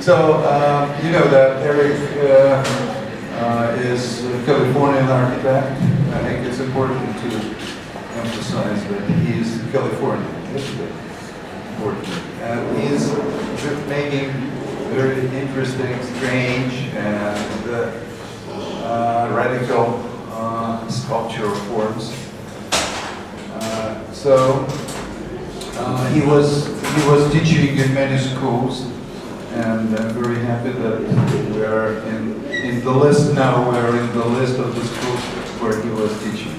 So, you know that Eric is a Californian architect. I think it's important to emphasize that he is Californian. It's important. And he's making very interesting, strange, and radical sculptural forms. He was teaching in many schools, and I'm very happy that we are in the list now. We are in the list of the schools where he was teaching.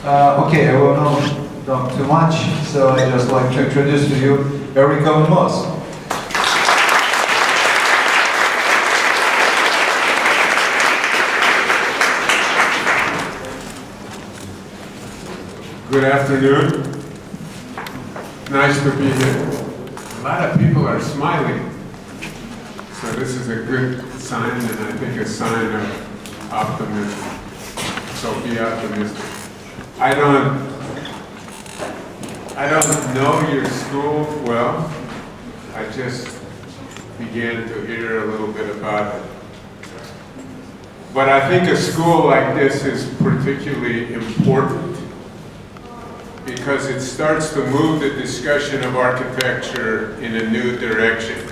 Okay, I will not talk too much, so I just like to introduce to you Эрик Оуэн Мосс. Good afternoon. Nice to be here. A lot of people are smiling. So this is a good sign, and I think a sign of optimism. So be optimistic. I don't know your school well. I just began to hear a little bit about it. But I think a school like this is particularly important because it starts to move the discussion of architecture in a new direction.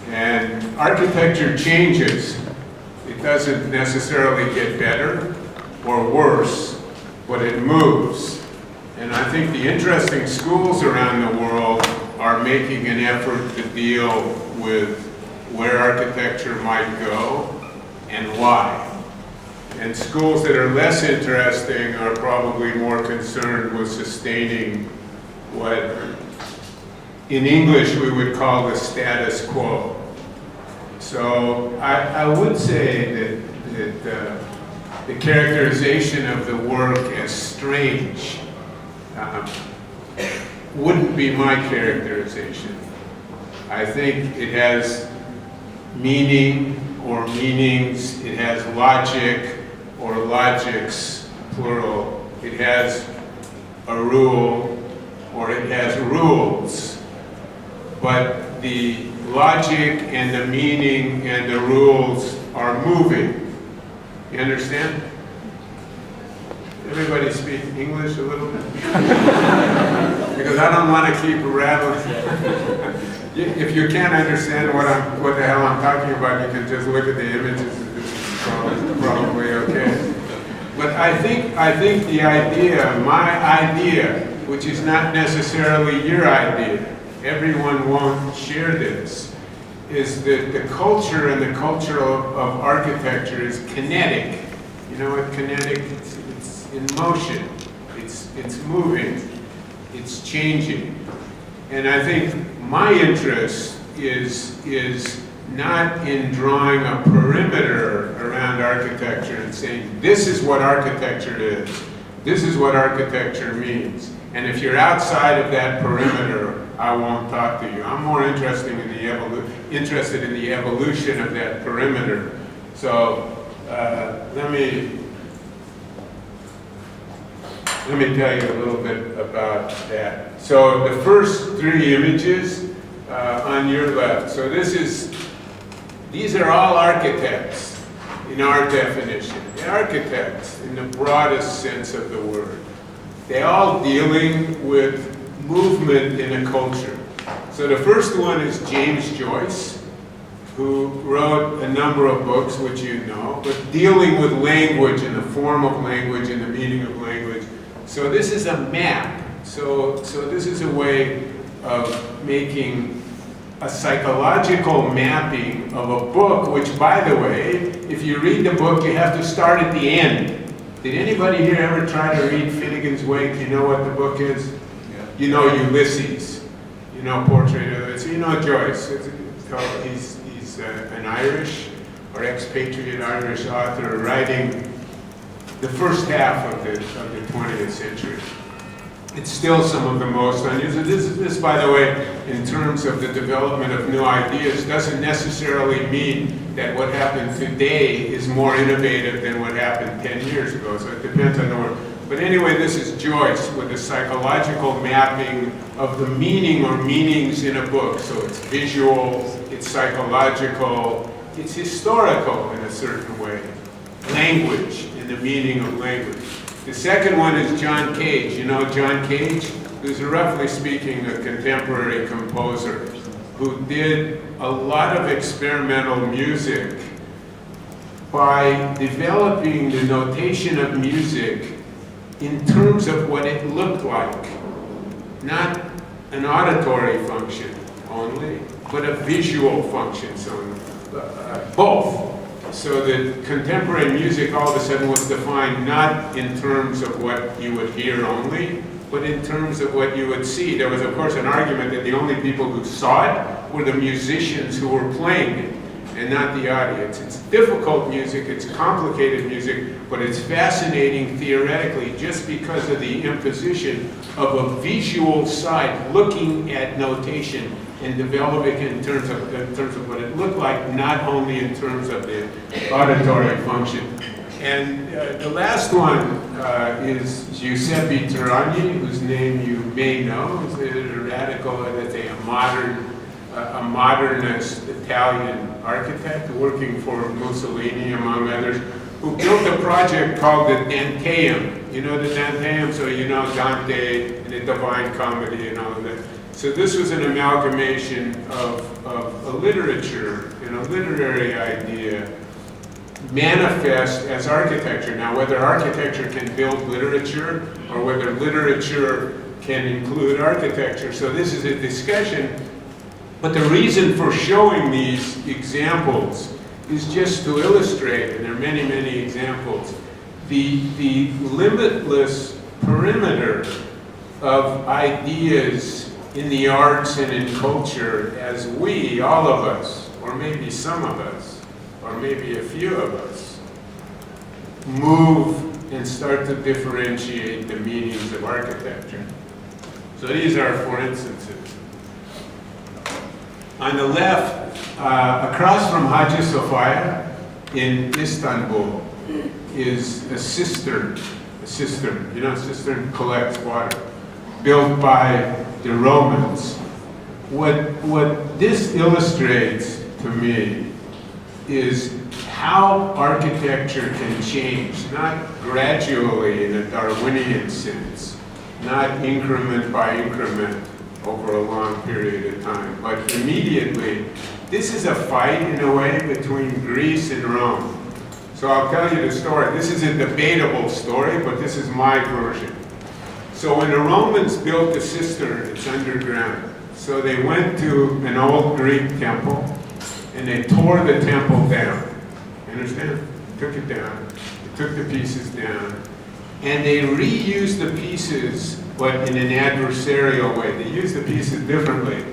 And architecture changes. It doesn't necessarily get better or worse, but it moves. And I think the interesting schools around the world are making an effort to deal with where architecture might go and why. And schools that are less interesting are probably more concerned with sustaining what in English we would call the status quo. So I would say that the characterization of the work as strange wouldn't be my characterization. I think it has meaning or meanings, it has logic or logics, plural. It has a rule or it has rules. But the logic and the meaning and the rules are moving. You understand? Everybody speak English a little bit? Because I don't want to keep rattling. If you can't understand what the hell I'm talking about, you can just look at the images and it's probably okay. But I think the idea, my idea, which is not necessarily your idea, everyone won't share this, is that the culture and the culture of architecture is kinetic. You know what kinetic? It's in motion. It's moving. It's changing. And I think my interest is not in drawing a perimeter around architecture and saying, this is what architecture is. This is what architecture means. And if you're outside of that perimeter, I won't talk to you. I'm more interested in the evolution of that perimeter. So let me tell you a little bit about that. So the first three images on your left. So these are all architects in our definition. They're architects in the broadest sense of the word. They're all dealing with movement in a culture. So the first one is James Joyce, who wrote a number of books, which you know, but dealing with language and the form of language and the meaning of language. So this is a map. So this is a way of making a psychological mapping of a book, which, by the way, if you read the book, you have to start at the end. Did anybody here ever try to read Finnegan's Wake? You know what the book is? Yeah. You know Ulysses. You know Portrait of Ulysses. You know Joyce. He's an Irish or expatriate Irish author writing the first half of the 20th century. It's still some of the most unusual. This, by the way, in terms of the development of new ideas, doesn't necessarily mean that what happened today is more innovative than what happened 10 years ago. So it depends on But anyway, this is Joyce with a psychological mapping of the meaning or meanings in a book. So it's visual, it's psychological, it's historical in a certain way. Language, in the meaning of language. The second one is John Cage. You know John Cage? Who's roughly speaking a contemporary composer who did a lot of experimental music by developing the notation of music in terms of what it looked like. Not an auditory function only, but a visual function, so both. So that contemporary music all of a sudden was defined not in terms of what you would hear only, but in terms of what you would see. There was, of course, an argument that the only people who saw it were the musicians who were playing it, and not the audience. It's difficult music, it's complicated music, but it's fascinating theoretically just because of the imposition of a visual side, looking at notation and developing in terms of what it looked like, not only in terms of the auditory function. And the last one is Giuseppe Turani, whose name you may know. He's a radical, let's say, a modernist Italian architect working for Mussolini, among others, who built a project called the Danteum. You know the Danteum, so you know Dante and the Divine Comedy and all of that. So this was an amalgamation of a literature, literary idea, manifest as architecture. Now, whether architecture can build literature or whether literature can include architecture. So this is a discussion, but the reason for showing these examples is just to illustrate, and there are many, many examples, the limitless perimeter of ideas in the arts and in culture as we, all of us, or maybe some of us, or maybe a few of us, move and start to differentiate the meanings of architecture. So these are four instances. On the left, across from Hagia Sophia in Istanbul, is a cistern. A cistern collects water, built by the Romans. What this illustrates to me is how architecture can change, not gradually in a Darwinian sense, not increment by increment over a long period of time, but immediately. This is a fight, in a way, between Greece and Rome. So I'll tell you the story. This is a debatable story, but this is my version. So when the Romans built the cistern, it's underground. So they went to an old Greek temple, and they tore the temple down. You understand? Took it down. They took the pieces down. And they reused the pieces, but in an adversarial way. They used the pieces differently.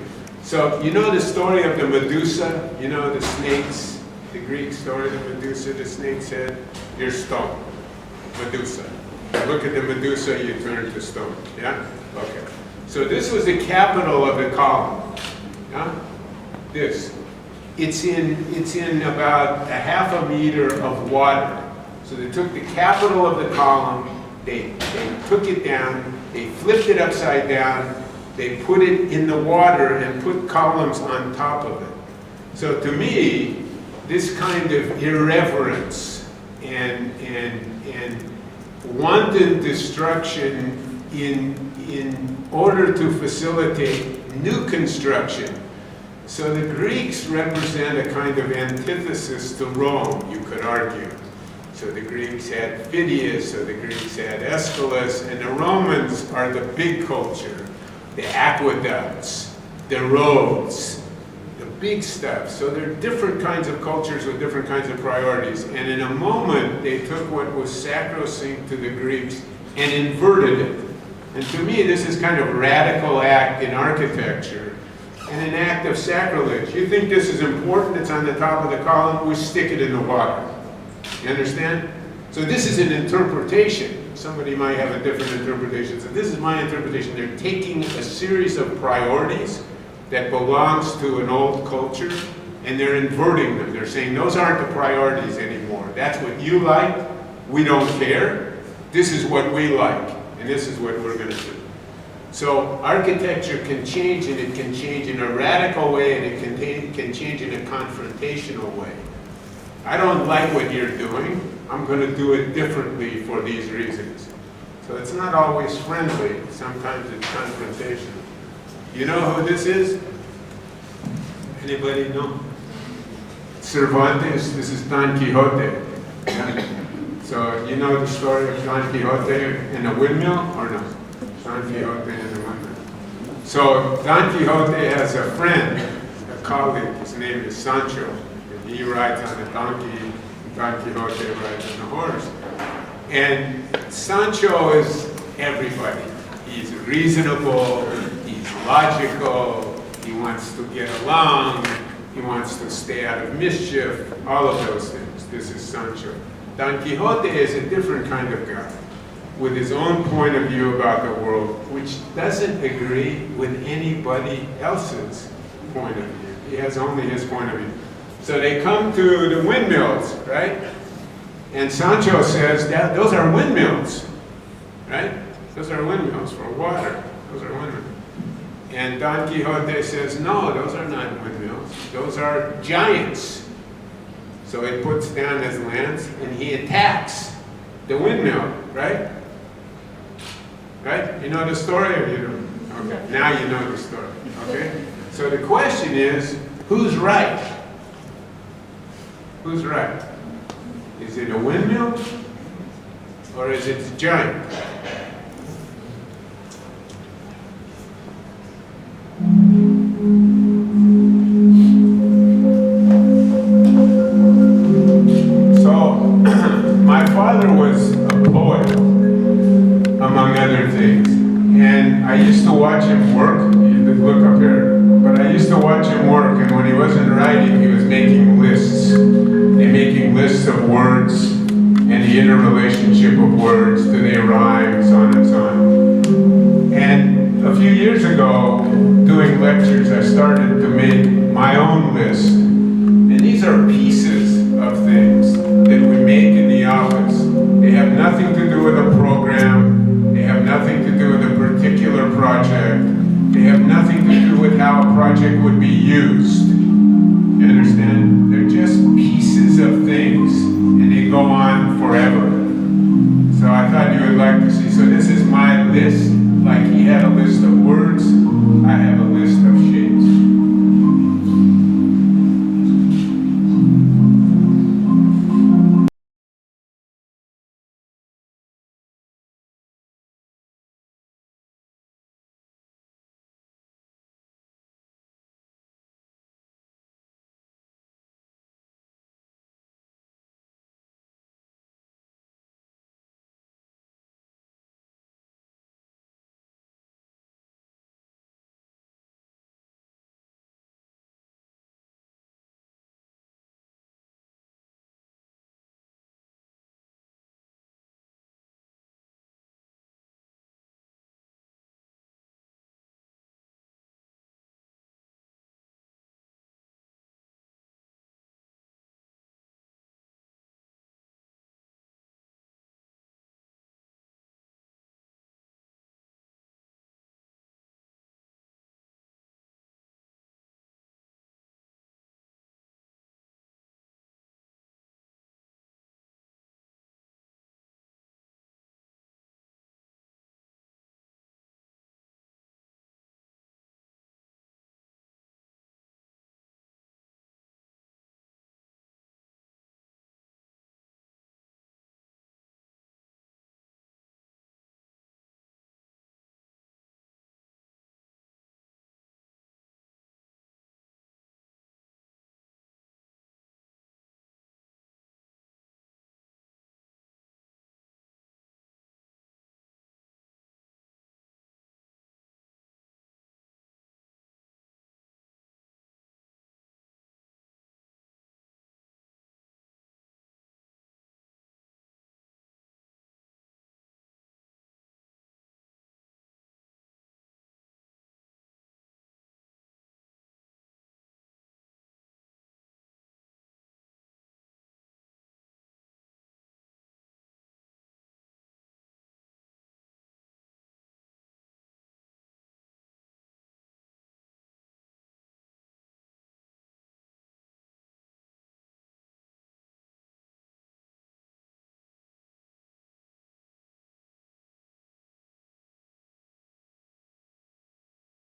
So you know the story of the Medusa? You know the snakes? The Greek story of the Medusa, the snake's head? You're stone. Medusa. Look at the Medusa, you turn to stone. Yeah? Okay. So this was the capital of the column. Yeah? This. It's in about a half a meter of water. So they took the capital of the column, they took it down, they flipped it upside down, they put it in the water and put columns on top of it. So to me, this kind of irreverence and wanton destruction in order to facilitate new construction. So the Greeks represent a kind of antithesis to Rome, you could argue. So the Greeks had Phidias, so the Greeks had Aeschylus, and the Romans are the big culture, the aqueducts, the roads, the big stuff. So they're different kinds of cultures with different kinds of priorities. And in a moment, they took what was sacrosanct to the Greeks and inverted it. And to me, this is kind of radical act in architecture and an act of sacrilege. You think this is important, it's on the top of the column, we stick it in the water. You understand? So this is an interpretation. Somebody might have a different interpretation. So this is my interpretation. They're taking a series of priorities that belongs to an old culture, and they're inverting them. They're saying those aren't the priorities anymore. That's what you like. We don't care. this is what we like, and this is what we're going to do. So architecture can change, and it can change in a radical way, and it can change in a confrontational way. I don't like what you're doing. I'm going to do it differently for these reasons. So it's not always friendly. Sometimes it's confrontational. You know who this is? Anybody know? Cervantes. This is Don Quixote. So you know the story of Don Quixote in a windmill, or no? Don Quixote in a windmill. So Don Quixote has a friend, a colleague. His name is Sancho. And he rides on a donkey. Don Quixote rides on a horse. And Sancho is everybody. He's reasonable. He's logical. He wants to get along. He wants to stay out of mischief. All of those things. This is Sancho. Don Quixote is a different kind of guy, with his own point of view about the world, which doesn't agree with anybody else's point of view. He has only his point of view. So they come to the windmills, right? And Sancho says, that those are windmills, right? Those are windmills for water. Those are windmills. And Don Quixote says, no, those are not windmills. Those are giants. So he puts down his lance and he attacks the windmill, right? Right? You know the story, or you don't? Okay, now you know the story, okay? So the question is, who's right? Who's right? Is it a windmill or is it a giant? My father was a poet, among other things, and I used to watch him work. You could look up here, but I used to watch him work, and when he wasn't writing, he was making lists. And making lists of words and the interrelationship of words, do they rhyme, so on and so on. And a few years ago, doing lectures, I started to make my own list. And these are pieces of things that we make in the office. They have nothing to do with a program. They have nothing to do with a particular project. They have nothing to do with how a project would be used. You understand? They're just pieces of things, and they go on forever. So I thought you would like to see. So this is my list. Like he had a list of words, I have a list of shapes.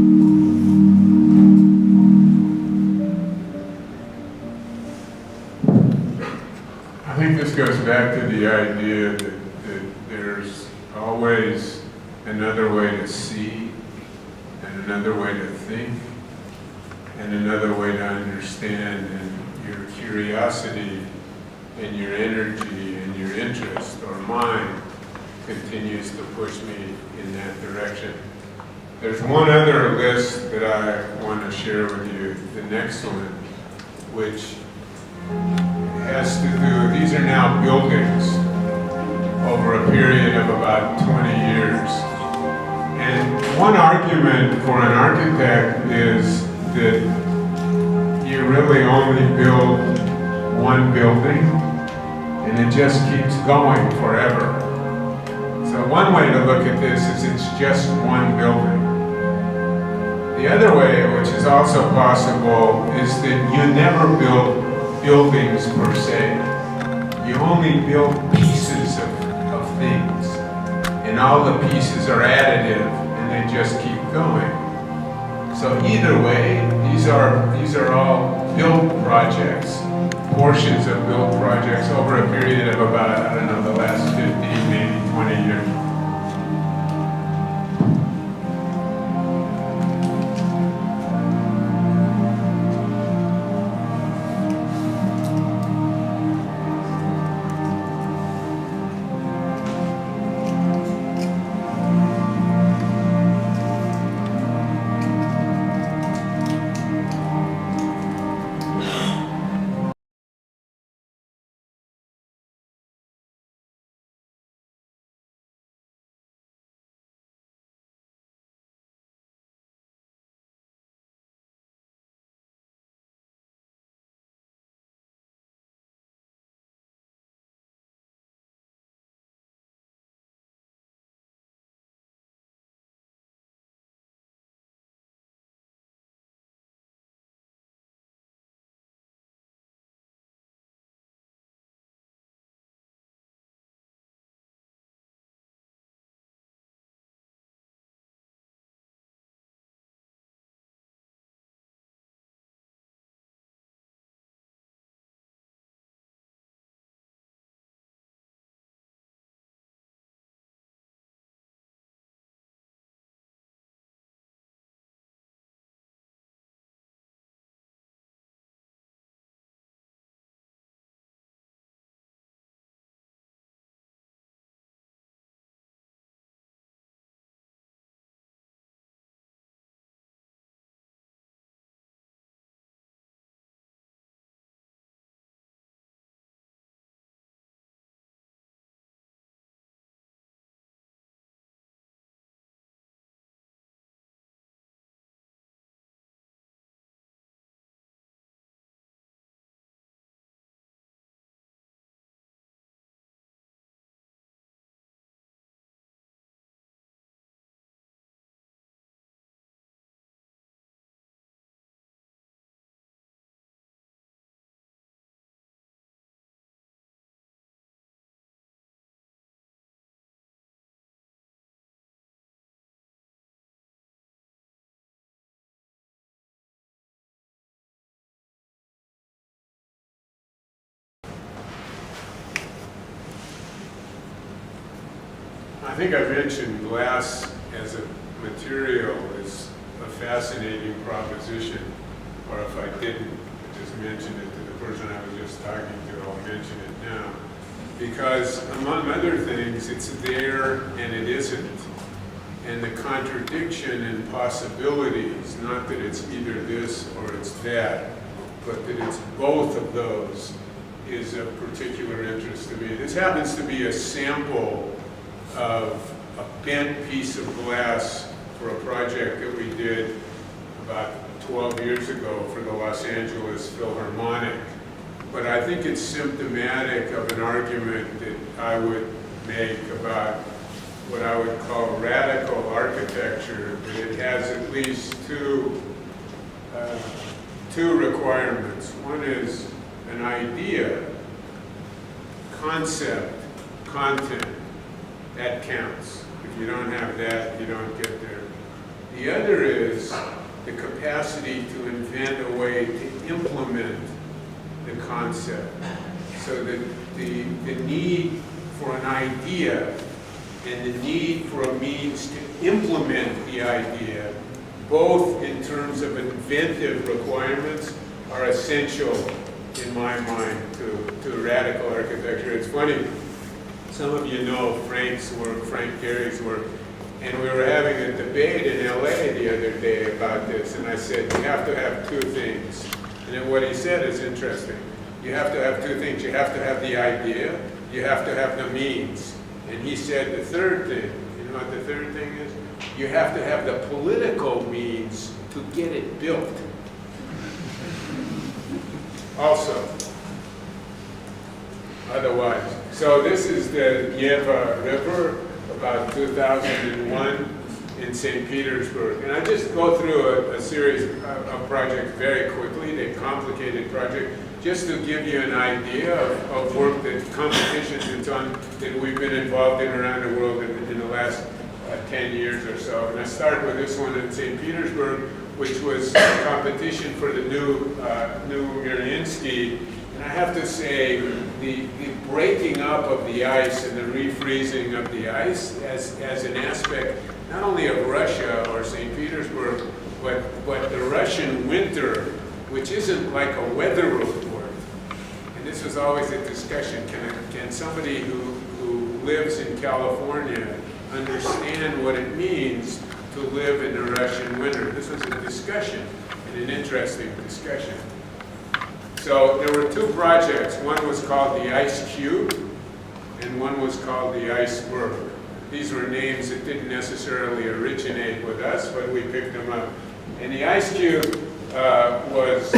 I think this goes back to the idea that there's always another way to see, and another way to think, and another way to understand, and your curiosity and your energy and your interest or mine continues to push me in that direction. There's one other list that I want to share with you, the next one, which has to do, these are now buildings over a period of about 20 years. And one argument for an architect is that you really only build one building and it just keeps going forever. So one way to look at this is it's just one building. The other way, which is also possible, is that you never build buildings per se. You only build pieces of things, and all the pieces are additive, and they just keep going. So either way, these are all build projects, portions of build projects over a period of about, I don't know, the last 15, maybe 20 years. I think I mentioned glass as a material is a fascinating proposition, or if I didn't, I just mentioned it to the person I was just talking to, I'll mention it now. Because among other things, it's there and it isn't. And the contradiction and possibilities, not that it's either this or it's that, but that it's both of those, is of particular interest to me. This happens to be a sample of a bent piece of glass for a project that we did about 12 years ago for the Los Angeles Philharmonic. But I think it's symptomatic of an argument that I would make about what I would call radical architecture, that it has at least two requirements. One is an idea, concept, content. That counts. If you don't have that, you don't get there. The other is the capacity to invent a way to implement the concept. So that the need for an idea and the need for a means to implement the idea, both in terms of inventive requirements, are essential in my mind to radical architecture. It's funny, some of you know Frank's work, Frank Gehry's work, and we were having a debate in LA the other day about this, and I said, you have to have two things. And then what he said is interesting. You have to have two things. You have to have the idea, you have to have the means. And he said the third thing, you know what the third thing is? You have to have the political means to get it built. Also, otherwise. So this is the Yeva River, about 2001 in St. Petersburg. And I just go through a series of projects very quickly, the complicated project, just to give you an idea of work that competitions and so on that we've been involved in around the world in the last 10 years or so. And I started with this one in St. Petersburg, which was a competition for the new Mirinsky. And I have to say, the breaking up of the ice and the refreezing of the ice as an aspect, not only of Russia or St. Petersburg, but the Russian winter, which isn't like a weather report. And this was always a discussion. Can somebody who lives in California understand what it means to live in the Russian winter? This was a discussion, and an interesting discussion. So there were two projects. One was called the Ice Cube, and one was called the Iceberg. These were names that didn't necessarily originate with us, but we picked them up. And the Ice Cube was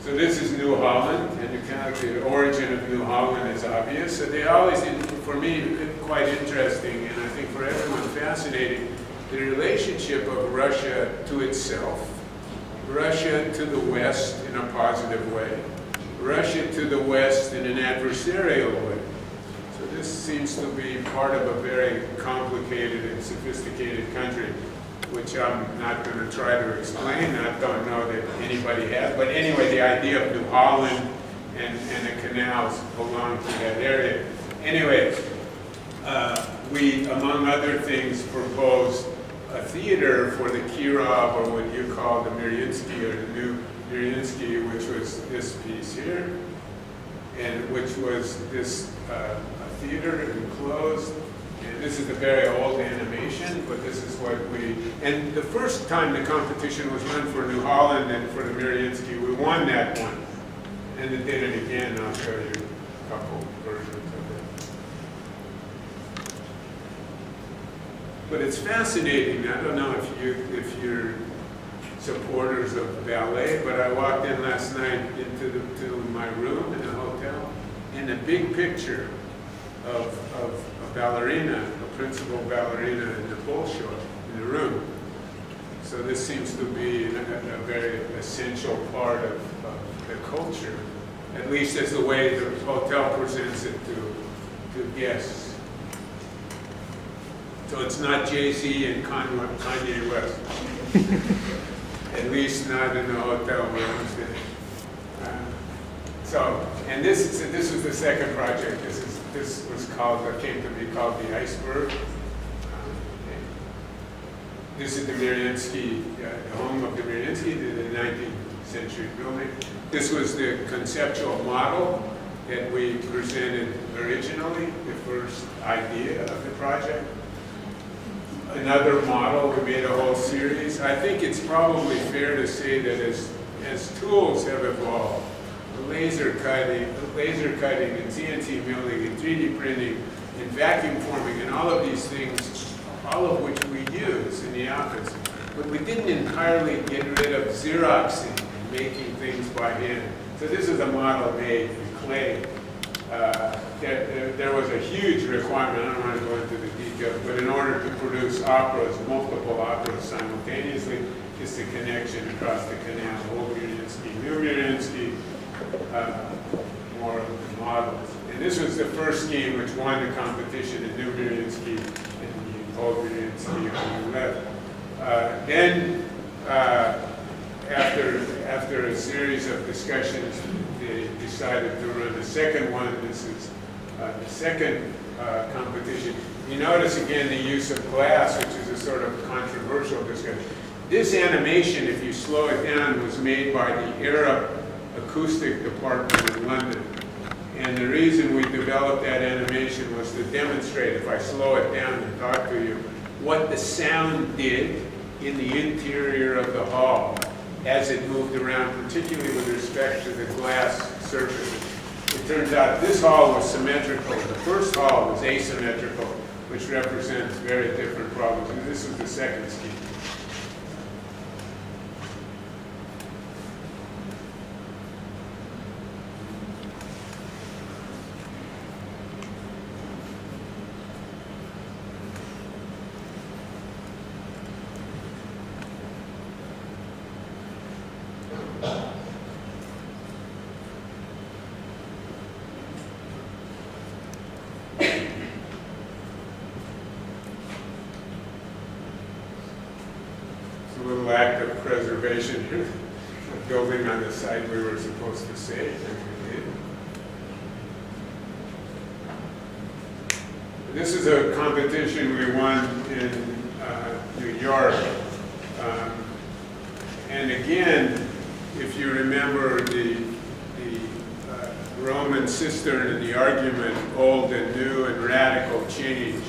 so this is New Holland, and the origin of New Holland is obvious. So they always, for me, quite interesting, and I think for everyone fascinating, the relationship of Russia to itself, Russia to the West in a positive way, Russia to the West in an adversarial way. So this seems to be part of a very complicated and sophisticated country, which I'm not going to try to explain. I don't know that anybody has. But anyway, the idea of New Holland and the canals belong to that area. Anyway, we, among other things, proposed a theater for the Kirov, or what you call the Mirinsky, or the new Mirinsky, which was this piece here, and which was this a theater enclosed. And this is a very old animation, but this is what we, and the first time the competition was run for New Holland and for the Mirinsky, we won that one. And they did it again, I'll show you a couple versions of it. But it's fascinating. I don't know if you're supporters of ballet, but I walked in last night to my room in the hotel, and a big picture of a ballerina, a principal ballerina in the Bolshoi, in the room. So this seems to be a very essential part of the culture, at least as the way the hotel presents it to guests. So it's not Jay-Z and Kanye West. At least not in the hotel where I'm staying. And this was the second project. This was came to be called the Iceberg. This is the Mirinsky, the home of the Mirinsky, the 19th century building. This was the conceptual model that we presented originally, the first idea of the project. Another model, we made a whole series. I think it's probably fair to say that as tools have evolved, laser cutting and CNC milling and 3D printing and vacuum forming and all of these things, all of which we use in the office. But we didn't entirely get rid of Xeroxing and making things by hand. So this is a model made in clay. There was a huge requirement, I don't want to go into the details, but in order to produce operas, multiple operas simultaneously, is the connection across the canal, old Mirinsky, new Mirinsky, more models. And this was the first scheme which won the competition, a new Meridian scheme, and the old Meridian scheme on the left. Then, after a series of discussions, they decided to run the second one. This is the second competition. You notice again the use of glass, which is a sort of controversial discussion. This animation, if you slow it down, was made by the Arab Acoustic Department in London. And the reason we developed that animation was to demonstrate, if I slow it down and talk to you, what the sound did in the interior of the hall as it moved around, particularly with respect to the glass surfaces. It turns out this hall was symmetrical. The first hall was asymmetrical, which represents very different problems. And this was the second scheme. Act of preservation here, building on the site we were supposed to save, and we did. This is a competition we won in New York. And again, if you remember the Roman cistern and the argument, old and new and radical change,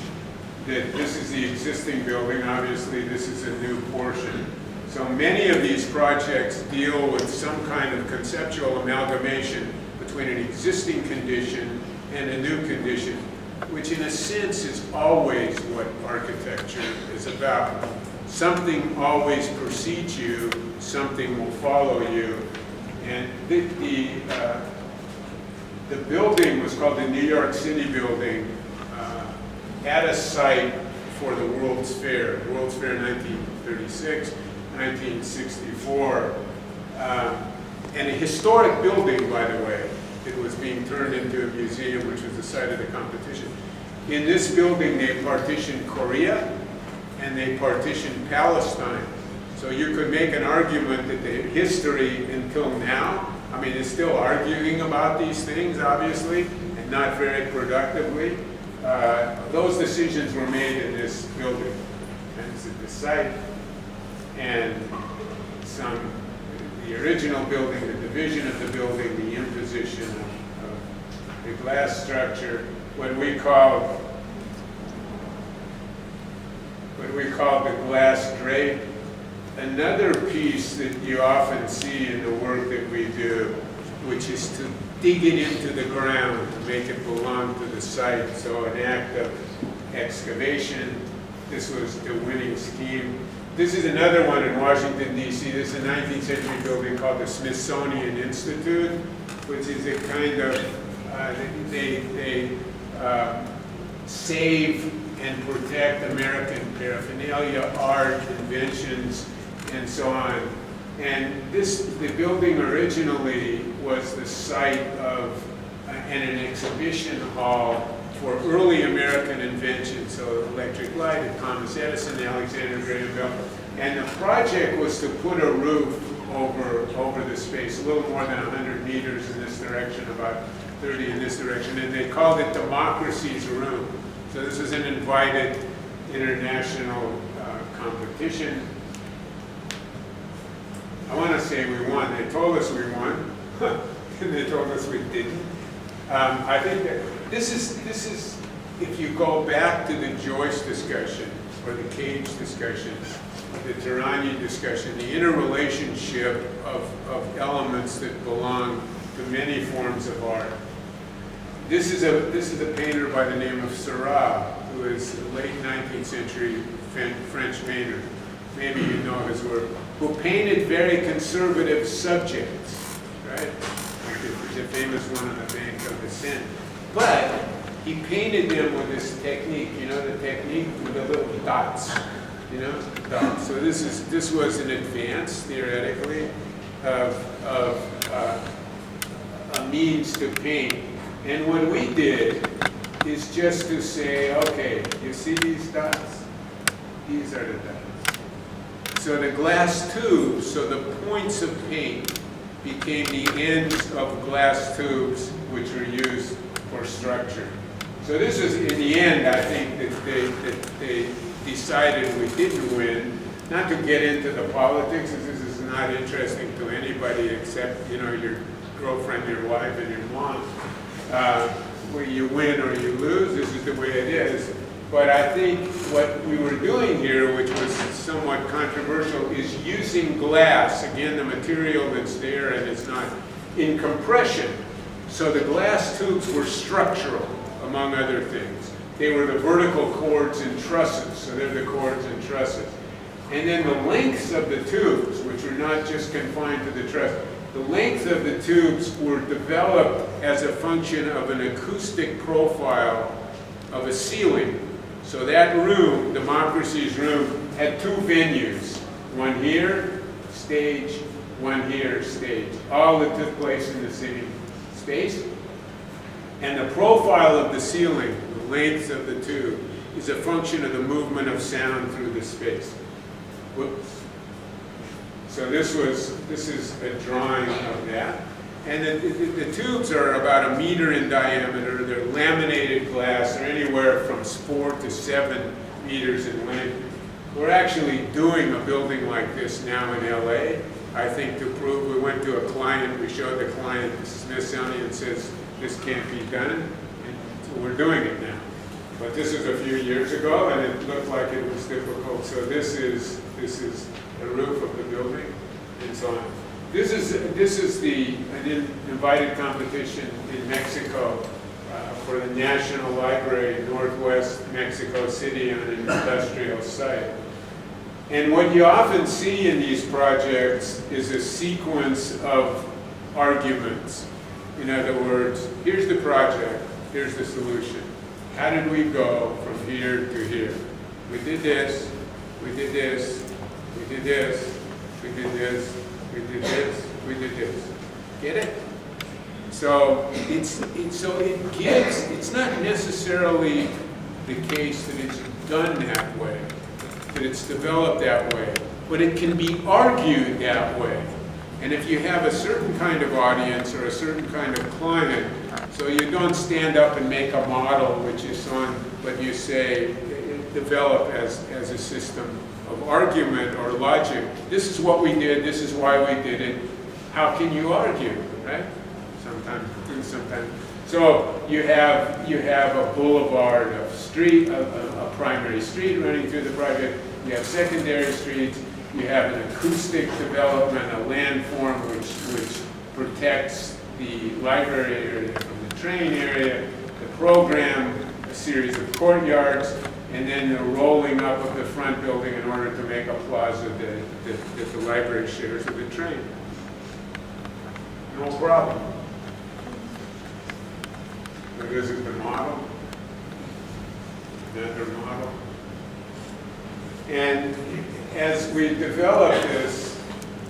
that this is the existing building, obviously this is a new portion. So many of these projects deal with some kind of conceptual amalgamation between an existing condition and a new condition, which in a sense is always what architecture is about. Something always precedes you, something will follow you. And the building was called the New York City building at a site for the World's Fair. The World's Fair 1936. 1964, and a historic building, by the way. It was being turned into a museum, which was the site of the competition. In this building, they partitioned Korea, and they partitioned Palestine. So you could make an argument that the history until now, I mean, it's still arguing about these things, obviously, and not very productively. Those decisions were made in this building. And it's at the site. And the original building, the division of the building, the imposition of the glass structure, what we call the glass drape. Another piece that you often see in the work that we do, which is to dig it into the ground, to make it belong to the site. So an act of excavation. This was the winning scheme. This is another one in Washington, D.C. This is a 19th century building called the Smithsonian Institute, which is a kind of, they save and protect American paraphernalia, art, inventions, and so on. And the building originally was the site of and an exhibition hall for early American inventions, so electric light, and Thomas Edison, Alexander Graham Bell. And the project was to put a roof over the space, a little more than 100 meters in this direction, about 30 in this direction, and they called it Democracy's Room. So this was an invited international competition. I want to say we won. They told us we won, and they told us we didn't. I think that this is, if you go back to the Joyce discussion, or the Cage discussion, the Tarani discussion, the interrelationship of elements that belong to many forms of art. This is a painter by the name of Seurat, who is a late 19th century French painter. Maybe you know his work, who painted very conservative subjects, right? Like the famous one on the bank of the Seine. But he painted them with this technique, you know, the technique with the little dots, you know, dots. So this was an advance, theoretically, of a means to paint. And what we did is just to say, okay, you see these dots? These are the dots. So the glass tubes, so the points of paint became the ends of glass tubes which were used for structure. So this is, in the end, I think that they decided we didn't win. Not to get into the politics, this is not interesting to anybody except, you know, your girlfriend, your wife, and your mom. Where you win or you lose, this is the way it is. But I think what we were doing here, which was somewhat controversial, is using glass, again, the material that's there and it's not in compression. So the glass tubes were structural, among other things. They were the vertical cords and trusses, so they're the cords and trusses. And then the lengths of the tubes, which were not just confined to the truss, the length of the tubes were developed as a function of an acoustic profile of a ceiling. So that room, Democracy's room, had two venues. One here, stage, one here, stage. All that took place in the same space. And the profile of the ceiling, the length of the tube, is a function of the movement of sound through the space. Whoops. So this is a drawing of that. And the tubes are about 1 meter in diameter. They're laminated glass. They're anywhere from 4 to 7 meters in length. We're actually doing a building like this now in LA. I think to prove, we went to a client, we showed the client the Smithsonian says this can't be done, and so we're doing it now. But this is a few years ago, and it looked like it was difficult. So this is the roof of the building, and so on. This is an invited competition in Mexico for the National Library, Northwest Mexico City, on an industrial site. And what you often see in these projects is a sequence of arguments. In other words, here's the project, here's the solution. How did we go from here to here? We did this, we did this, we did this, we did this, we did this, we did this. Get it? So it's not necessarily the case that it's done that way, that it's developed that way, but it can be argued that way. And if you have a certain kind of audience or a certain kind of client, so you don't stand up and make a model which is on, but you say, develop as a system of argument or logic. This is what we did, this is why we did it. How can you argue, right? Sometimes. So you have a boulevard of street, a primary street running through the project. You have secondary streets. You have an acoustic development, a landform which protects the library area from the train area, the program, a series of courtyards, and then the rolling up of the front building in order to make a plaza that the library shares with the train. No problem. So this is the model, another model. And as we develop this,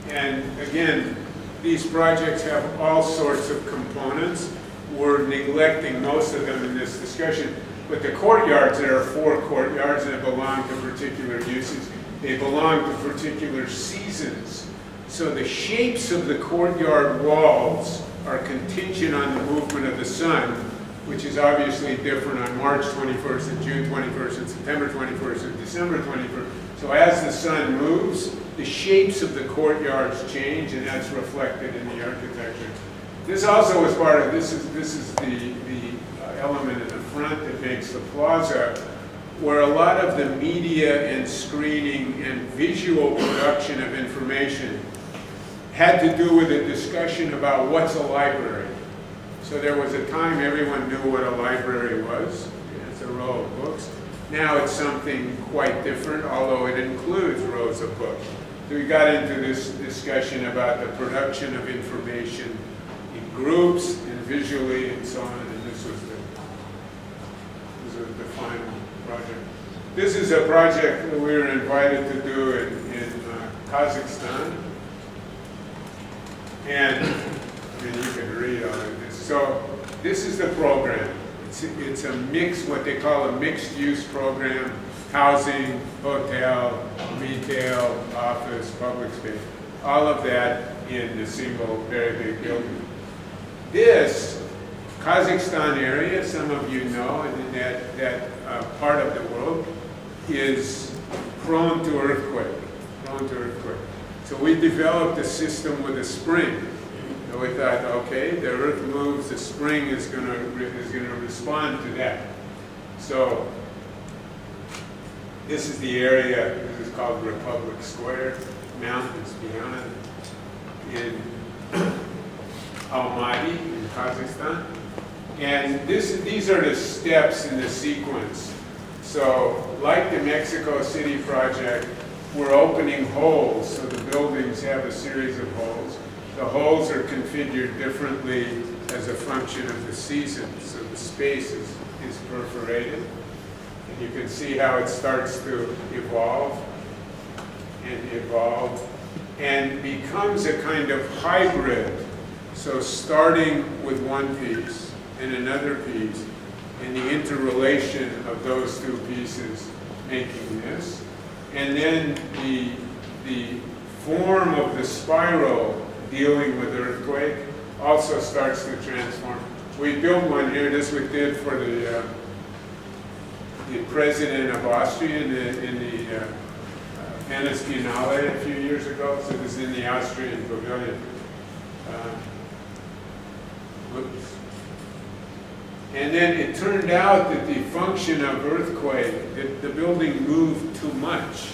and again, these projects have all sorts of components. We're neglecting most of them in this discussion. But the courtyards, there are 4 courtyards that belong to particular uses. They belong to particular seasons. So the shapes of the courtyard walls are contingent on the movement of the sun, which is obviously different on March 21st and June 21st and September 21st and December 21st. So as the sun moves, the shapes of the courtyards change, and that's reflected in the architecture. This also is part of, this is the element in the front that makes the plaza, where a lot of the media and screening and visual production of information had to do with a discussion about what's a library. So there was a time everyone knew what a library was. It's a row of books. Now it's something quite different, although it includes rows of books. So we got into this discussion about the production of information in groups and visually and so on, and this was the final project. This is a project that we were invited to do in Kazakhstan. And I mean, you can read all of this. So this is the program. It's a mix, what they call a mixed-use program, housing, hotel, retail, office, public space, all of that in a single very big building. This Kazakhstan area, some of you know, and that part of the world is prone to earthquake, So we developed a system with a spring. So we thought, okay, the earth moves, the spring is going to respond to that. So this is the area, this is called Republic Square, mountains beyond, in Almaty in Kazakhstan. And these are the steps in the sequence. So like the Mexico City project, we're opening holes, so the buildings have a series of holes. The holes are configured differently as a function of the season, so the space is perforated. And you can see how it starts to evolve and becomes a kind of hybrid. So starting with one piece and another piece, and the interrelation of those two pieces making this. And then the form of the spiral dealing with earthquake also starts to transform. We built one here, this we did for the president of Austria in the Venice Biennale a few years ago, so this is in the Austrian pavilion. Whoops. And then it turned out that the function of earthquake, that the building moved too much.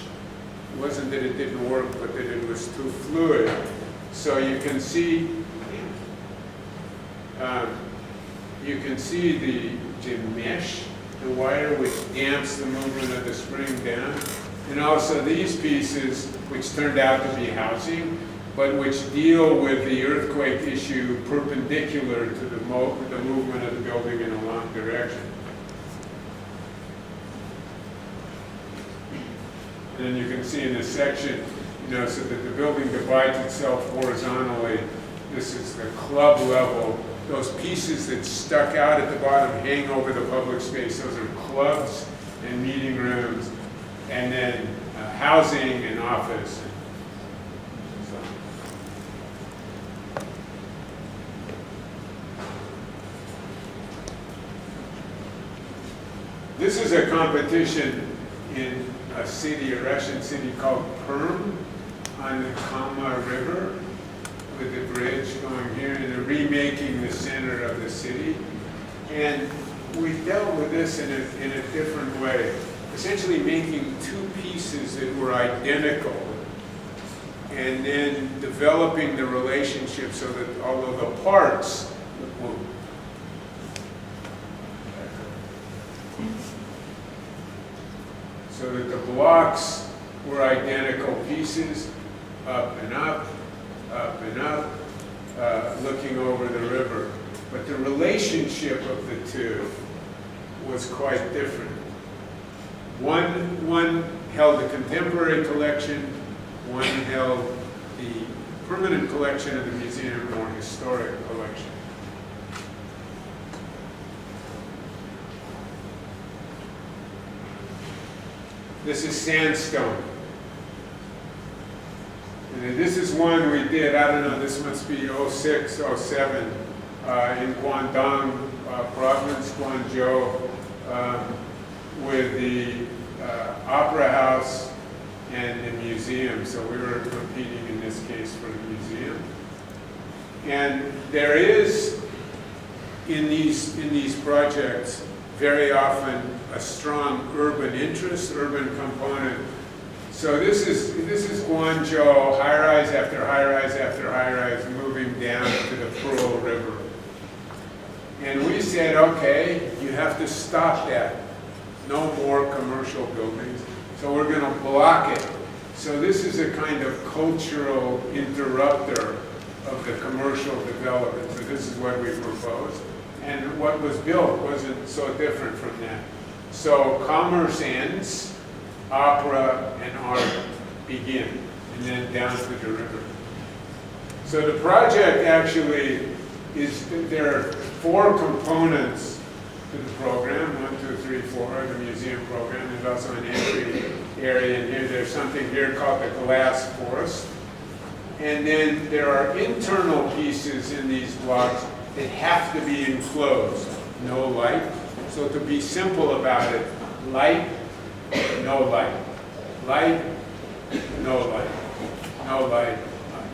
It wasn't that it didn't work, but that it was too fluid. So you can see the mesh, the wire which damps the movement of the spring down. And also these pieces, which turned out to be housing, but which deal with the earthquake issue perpendicular to the movement of the building in a long direction. And then you can see in this section, so that the building divides itself horizontally. This is the club level. Those pieces that stuck out at the bottom hang over the public space. Those are clubs and meeting rooms, and then housing and office. This is a competition in a city, a Russian city called Perm on the Kama River, with the bridge going here, and they're remaking the center of the city. And we dealt with this in a different way, essentially making two pieces that were identical, and then developing the relationship so that although the parts will so that the blocks were identical pieces, up and up, looking over the river. But the relationship of the two was quite different. One held the contemporary collection, one held the permanent collection of the museum, or historic collection. This is sandstone. And this is one we did, I don't know, this must be 06, 07, in Guangdong province, Guangzhou, with the Opera House and the museum. So we were competing in this case for the museum. And there is, in these projects, very often a strong urban interest, urban component. So this is Guangzhou, high-rise after high-rise after high-rise, moving down to the Pearl River. And we said, okay, you have to stop that. No more commercial buildings. So we're going to block it. So this is a kind of cultural interrupter of the commercial development. So this is what we proposed. And what was built wasn't so different from that. So commerce ends, opera and art begin, and then down to the river. So the project actually is, there are 4 components to the program, 1, 2, 3, 4, the museum program. There's also an entry area in here. There's something here called the glass forest. And then there are internal pieces in these blocks that have to be enclosed. No light. So to be simple about it, light, no light. Light, no light. No light, light.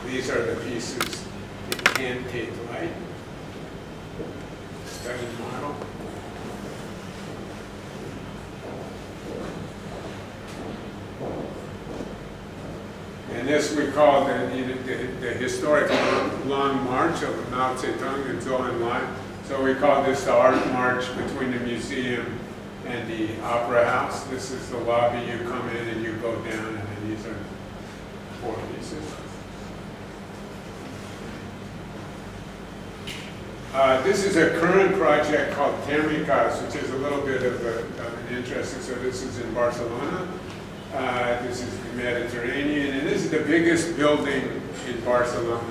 These are the pieces that can take light. Study model. And this we call the historic long march of Mao Zedong and Zhou Enlai. So we call this the art march between the museum and the opera house. This is the lobby. You come in and you go down, and then these are 4 pieces. This is a current project called Termicas, which is a little bit of an interesting. So this is in Barcelona. This is the Mediterranean, and this is the biggest building in Barcelona.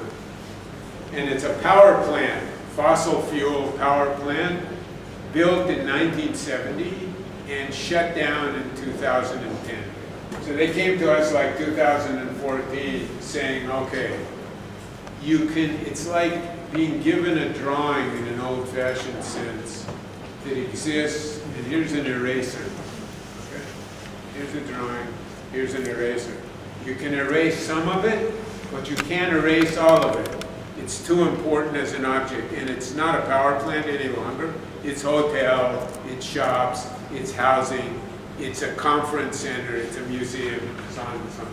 And it's a power plant, fossil fuel power plant, built in 1970 and shut down in 2010. So they came to us like 2014 saying, okay, it's like being given a drawing in an old-fashioned sense that exists, and here's an eraser. Okay? Here's a drawing, here's an eraser. You can erase some of it, but you can't erase all of it. It's too important as an object, and it's not a power plant any longer. It's hotel, it's shops, it's housing, it's a conference center, it's a museum, so on and so on.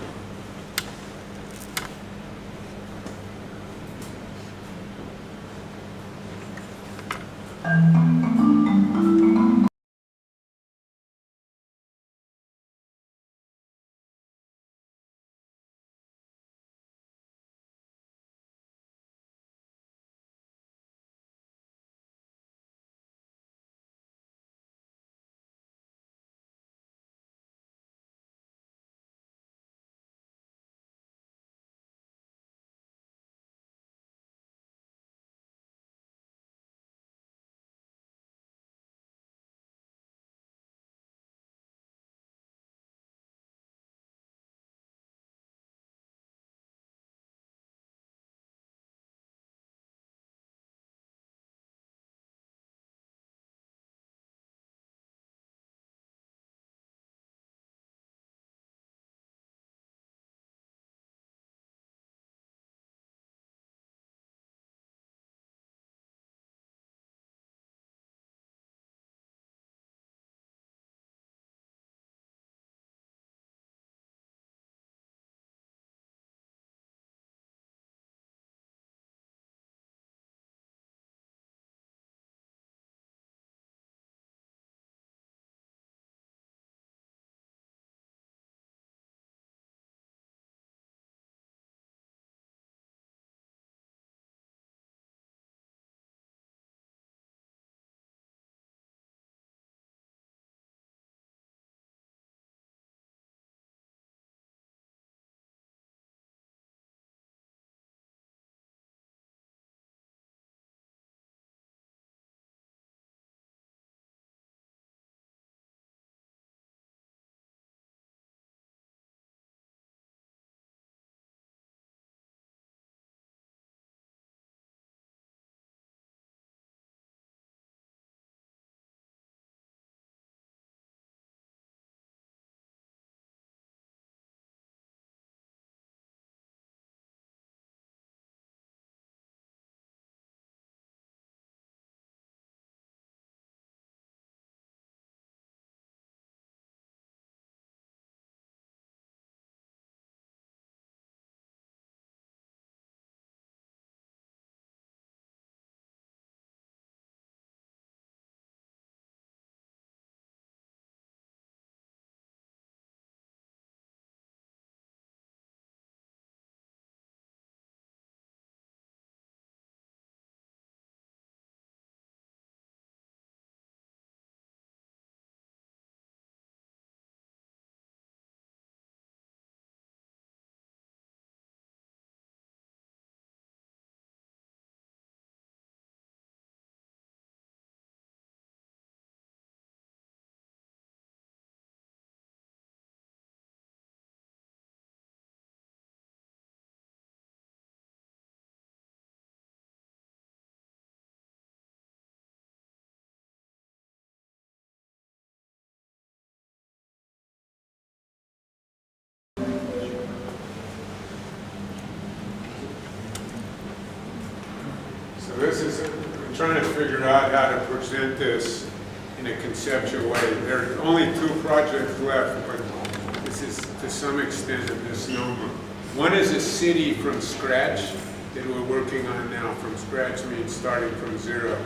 this is, I'm trying to figure out how to present this in a conceptual way. There are only 2 projects left, but this is to some extent a misnomer. One is a city from scratch that we're working on now. From scratch means starting from zero.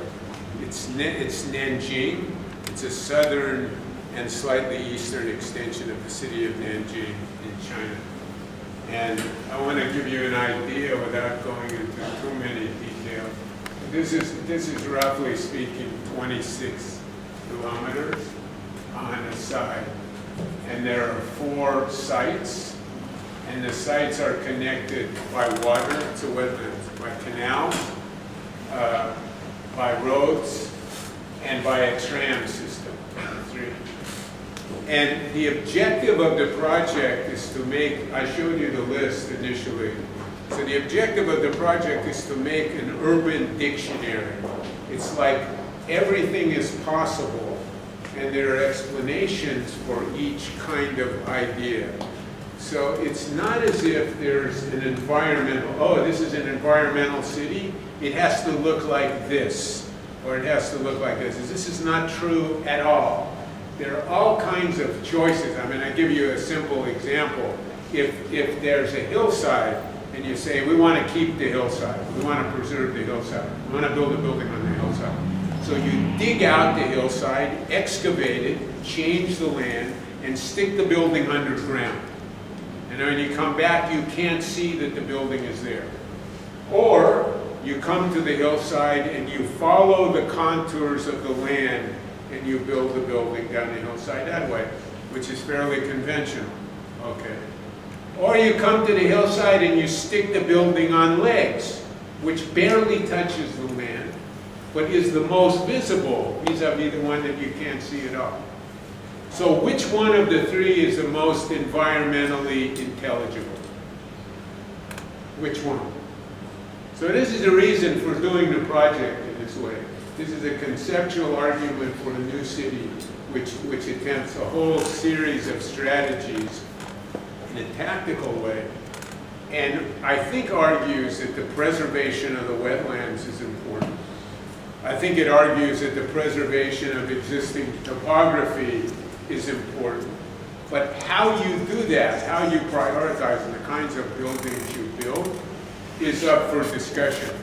It's Nanjing. It's a southern and slightly eastern extension of the city of Nanjing in China. And I want to give you an idea without going into too many details. This is roughly speaking 26 kilometers on a side. And there are 4 sites. And the sites are connected by water, it's a wetlands, by canals, by roads, and by a tram system. 3. And the objective of the project is to make, I showed you the list initially. So the objective of the project is to make an urban dictionary. It's like everything is possible, and there are explanations for each kind of idea. So it's not as if there's an environmental, oh, this is an environmental city, it has to look like this, or it has to look like this. This is not true at all. There are all kinds of choices. I mean, I give you a simple example. If there's a hillside, and you say, we want to keep the hillside, we want to preserve the hillside, we want to build a building on the hillside. So you dig out the hillside, excavate it, change the land, and stick the building underground. And when you come back, you can't see that the building is there. Or you come to the hillside and you follow the contours of the land and you build the building down the hillside that way, which is fairly conventional. Okay. Or you come to the hillside and you stick the building on legs, which barely touches the land, but is the most visible vis-a-vis the one that you can't see at all. So which one of the 3 is the most environmentally intelligible? Which one? So this is the reason for doing the project in this way. This is a conceptual argument for a new city, which attempts a whole series of strategies in a tactical way. And I think argues that the preservation of the wetlands is important. I think it argues that the preservation of existing topography is important. But how you do that, how you prioritize and the kinds of buildings you build is up for discussion.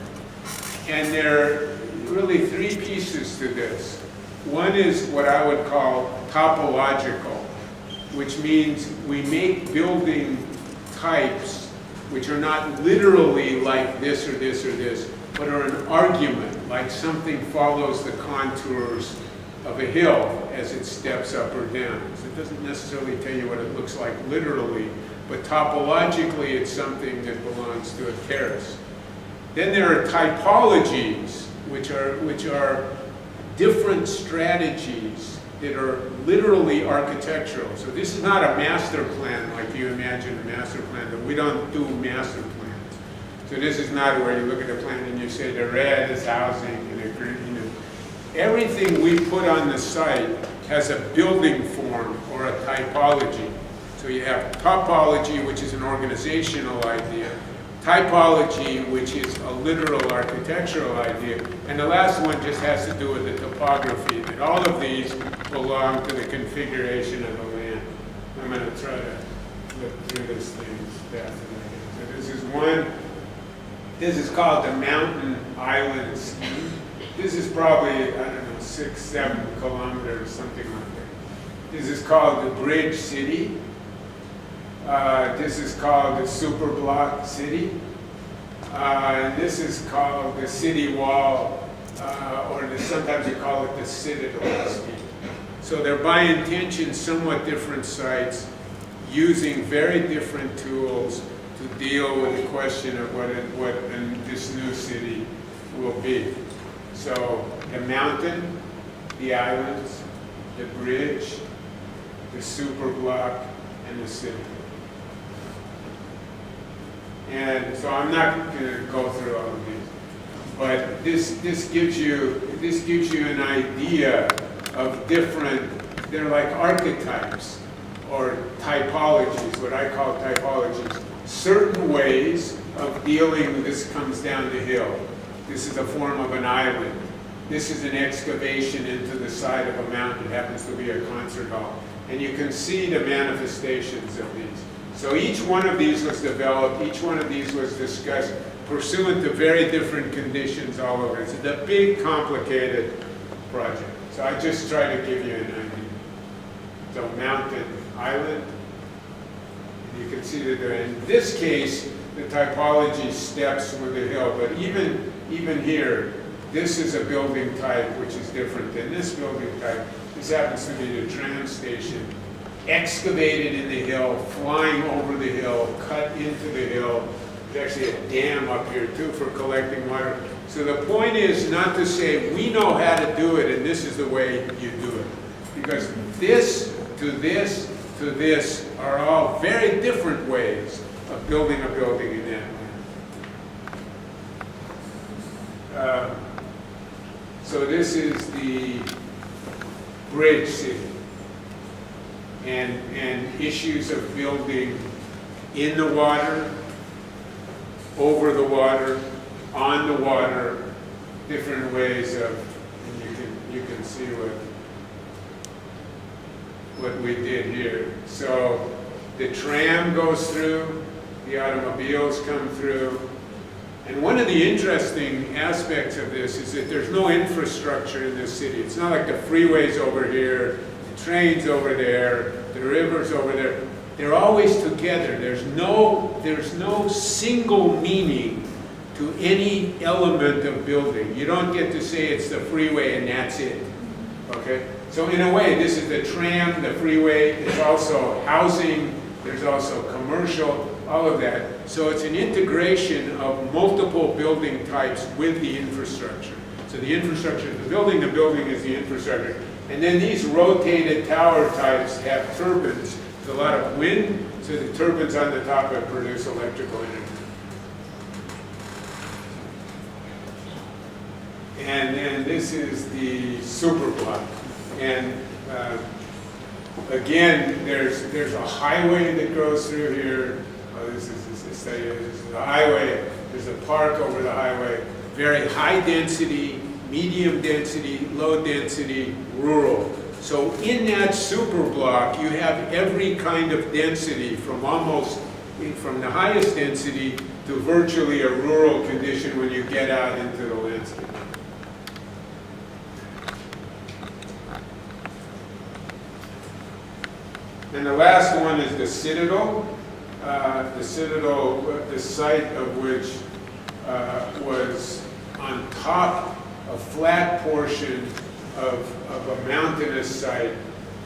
And there are really 3 pieces to this. One is what I would call topological, which means we make building types which are not literally like this or this or this, but are an argument, like something follows the contours of a hill as it steps up or down. So it doesn't necessarily tell you what it looks like literally, but topologically it's something that belongs to a terrace. Then there are typologies, which are different strategies that are literally architectural. So this is not a master plan like you imagine a master plan, but we don't do master plans. So this is not where you look at a plan and you say the red is housing and the green. Everything we put on the site has a building form or a typology. So you have topology, which is an organizational idea, typology, which is a literal architectural idea, and the last one just has to do with the topography, that all of these belong to the configuration of the land. I'm going to try to look through this thing as fast as I can. So this is one. This is called the mountain island scheme. This is probably, I don't know, 6-7 kilometers, something like that. This is called the Bridge City. This is called the Super Block City. And this is called the City Wall, or sometimes you call it the Citadel Scheme. So they're by intention somewhat different sites using very different tools to deal with the question of what this new city will be. So the mountain, the islands, the bridge, the super block, and the city. And so I'm not going to go through all of these, but this gives you an idea of different. They're like archetypes or typologies, what I call typologies. Certain ways of dealing with this comes down the hill. This is a form of an island. This is an excavation into the side of a mountain. It happens to be a concert hall. And you can see the manifestations of these. So each one of these was developed, each one of these was discussed pursuant to very different conditions all over. It's a big, complicated project. So I just try to give you an idea. So mountain, island. You can see that in this case, the typology steps with the hill. But even here, this is a building type which is different than this building type. This happens to be the tram station, excavated in the hill, flying over the hill, cut into the hill. There's actually a dam up here too for collecting water. So the point is not to say we know how to do it and this is the way you do it. Because this to this to this are all very different ways of building a building in that way. So this is the bridge city. And issues of building in the water, over the water, on the water, different ways of, and you can see what we did here. So the tram goes through, the automobiles come through, and one of the interesting aspects of this is that there's no infrastructure in this city. It's not like the freeways over here, the trains over there, the rivers over there. They're always together. There's no single meaning to any element of building. You don't get to say it's the freeway and that's it. Okay? So in a way, this is the tram, the freeway. There's also housing. There's also commercial, all of that. So it's an integration of multiple building types with the infrastructure. So the infrastructure is the building is the infrastructure. And then these rotated tower types have turbines. There's a lot of wind, so the turbines on the top produce electrical energy. And then this is the superblock. And again, there's a highway that goes through here. Oh, this is the highway. There's a park over the highway. Very high density, medium density, low density, rural. So in that superblock, you have every kind of density from the highest density to virtually a rural condition when you get out into the landscape. And the last one is the Citadel. The Citadel, the site of which was on top, a flat portion of a mountainous site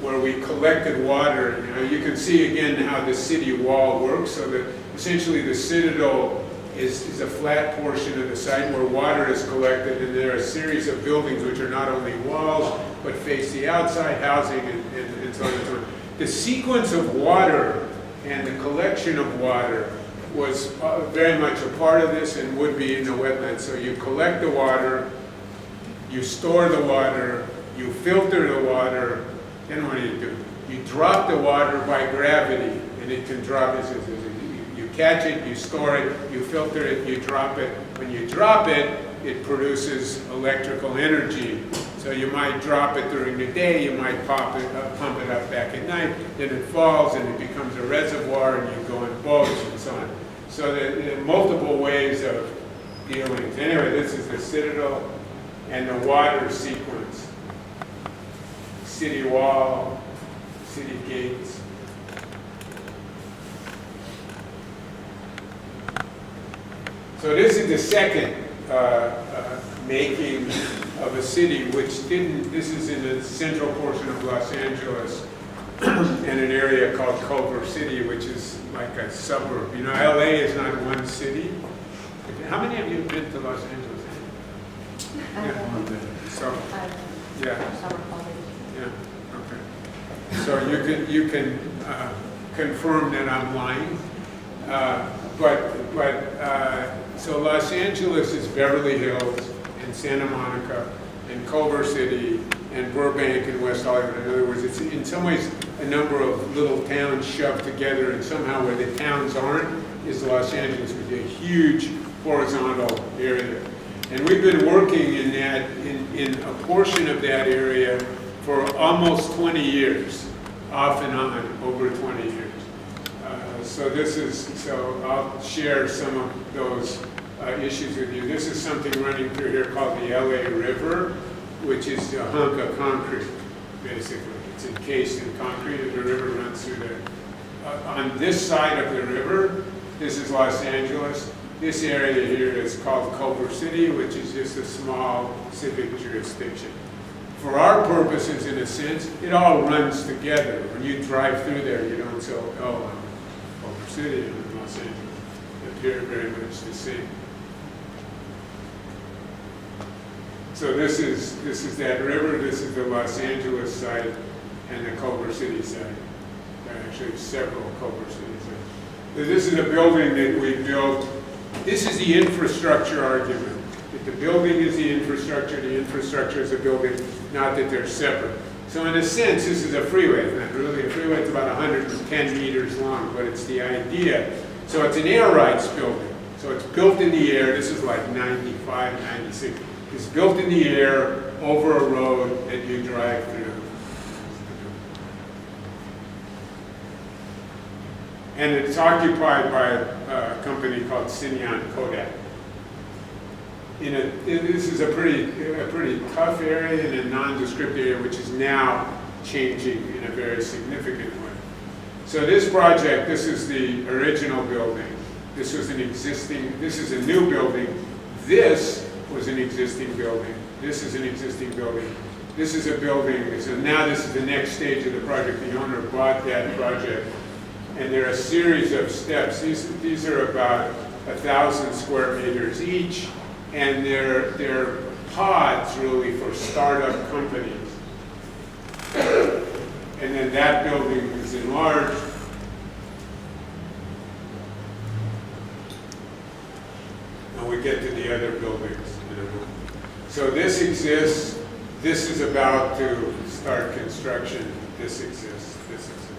where we collected water. You can see again how the city wall works, so that essentially the Citadel is a flat portion of the site where water is collected, and there are a series of buildings which are not only walls, but face the outside, housing, and so on and so on. The sequence of water and the collection of water was very much a part of this and would be in the wetlands. So you collect the water, you store the water, you filter the water, then what do? You drop the water by gravity, and it can drop. You catch it, you store it, you filter it, you drop it. When you drop it, it produces electrical energy. So you might drop it during the day, you might pump it up back at night, then it falls and it becomes a reservoir and you go in boats and so on. So there are multiple ways of dealing. Anyway, this is the Citadel and the water sequence. City wall, city gates. So this is the second making of a city which didn't, this is in the central portion of Los Angeles in an area called Culver City, which is like a suburb. You know, LA is not one city. How many of you have been to Los Angeles? Yeah. So, yeah. Yeah, okay. So you can confirm that I'm lying. So Los Angeles is Beverly Hills and Santa Monica and Culver City and Burbank and West Hollywood. In other words, it's in some ways a number of little towns shoved together, and somehow where the towns aren't is Los Angeles, with a huge horizontal area. And we've been working in that, in a portion of that area for almost 20 years, off and on, over 20 years. So I'll share some of those issues with you. This is something running through here called the LA River, which is a hunk of concrete, basically. It's encased in concrete, and the river runs through there. On this side of the river, this is Los Angeles. This area here is called Culver City, which is just a small civic jurisdiction. For our purposes, in a sense, it all runs together. When you drive through there, you don't say, oh, I'm Culver City and I'm Los Angeles. They appear very much the same. So this is that river, this is the Los Angeles side, and the Culver City side. There are actually several Culver City sides. So this is a building that we built. This is the infrastructure argument. That the building is the infrastructure is a building, not that they're separate. So in a sense, this is a freeway. It's not really a freeway, it's about 110 meters long, but it's the idea. So it's an air rights building. So it's built in the air. This is like 95, 96. It's built in the air over a road that you drive through. And it's occupied by a company called Sinyan Kodak. This is a pretty tough area and a nondescript area, which is now changing in a very significant way. So this project, this is the original building. This is a new building. This was an existing building. This is an existing building. This is a building, so now this is the next stage of the project. The owner bought that project, and there are a series of steps. These are about 1,000 square meters each, and they're pods really for startup companies. And then that building is enlarged. And we get to the other buildings. So this exists. This is about to start construction. This exists. This exists.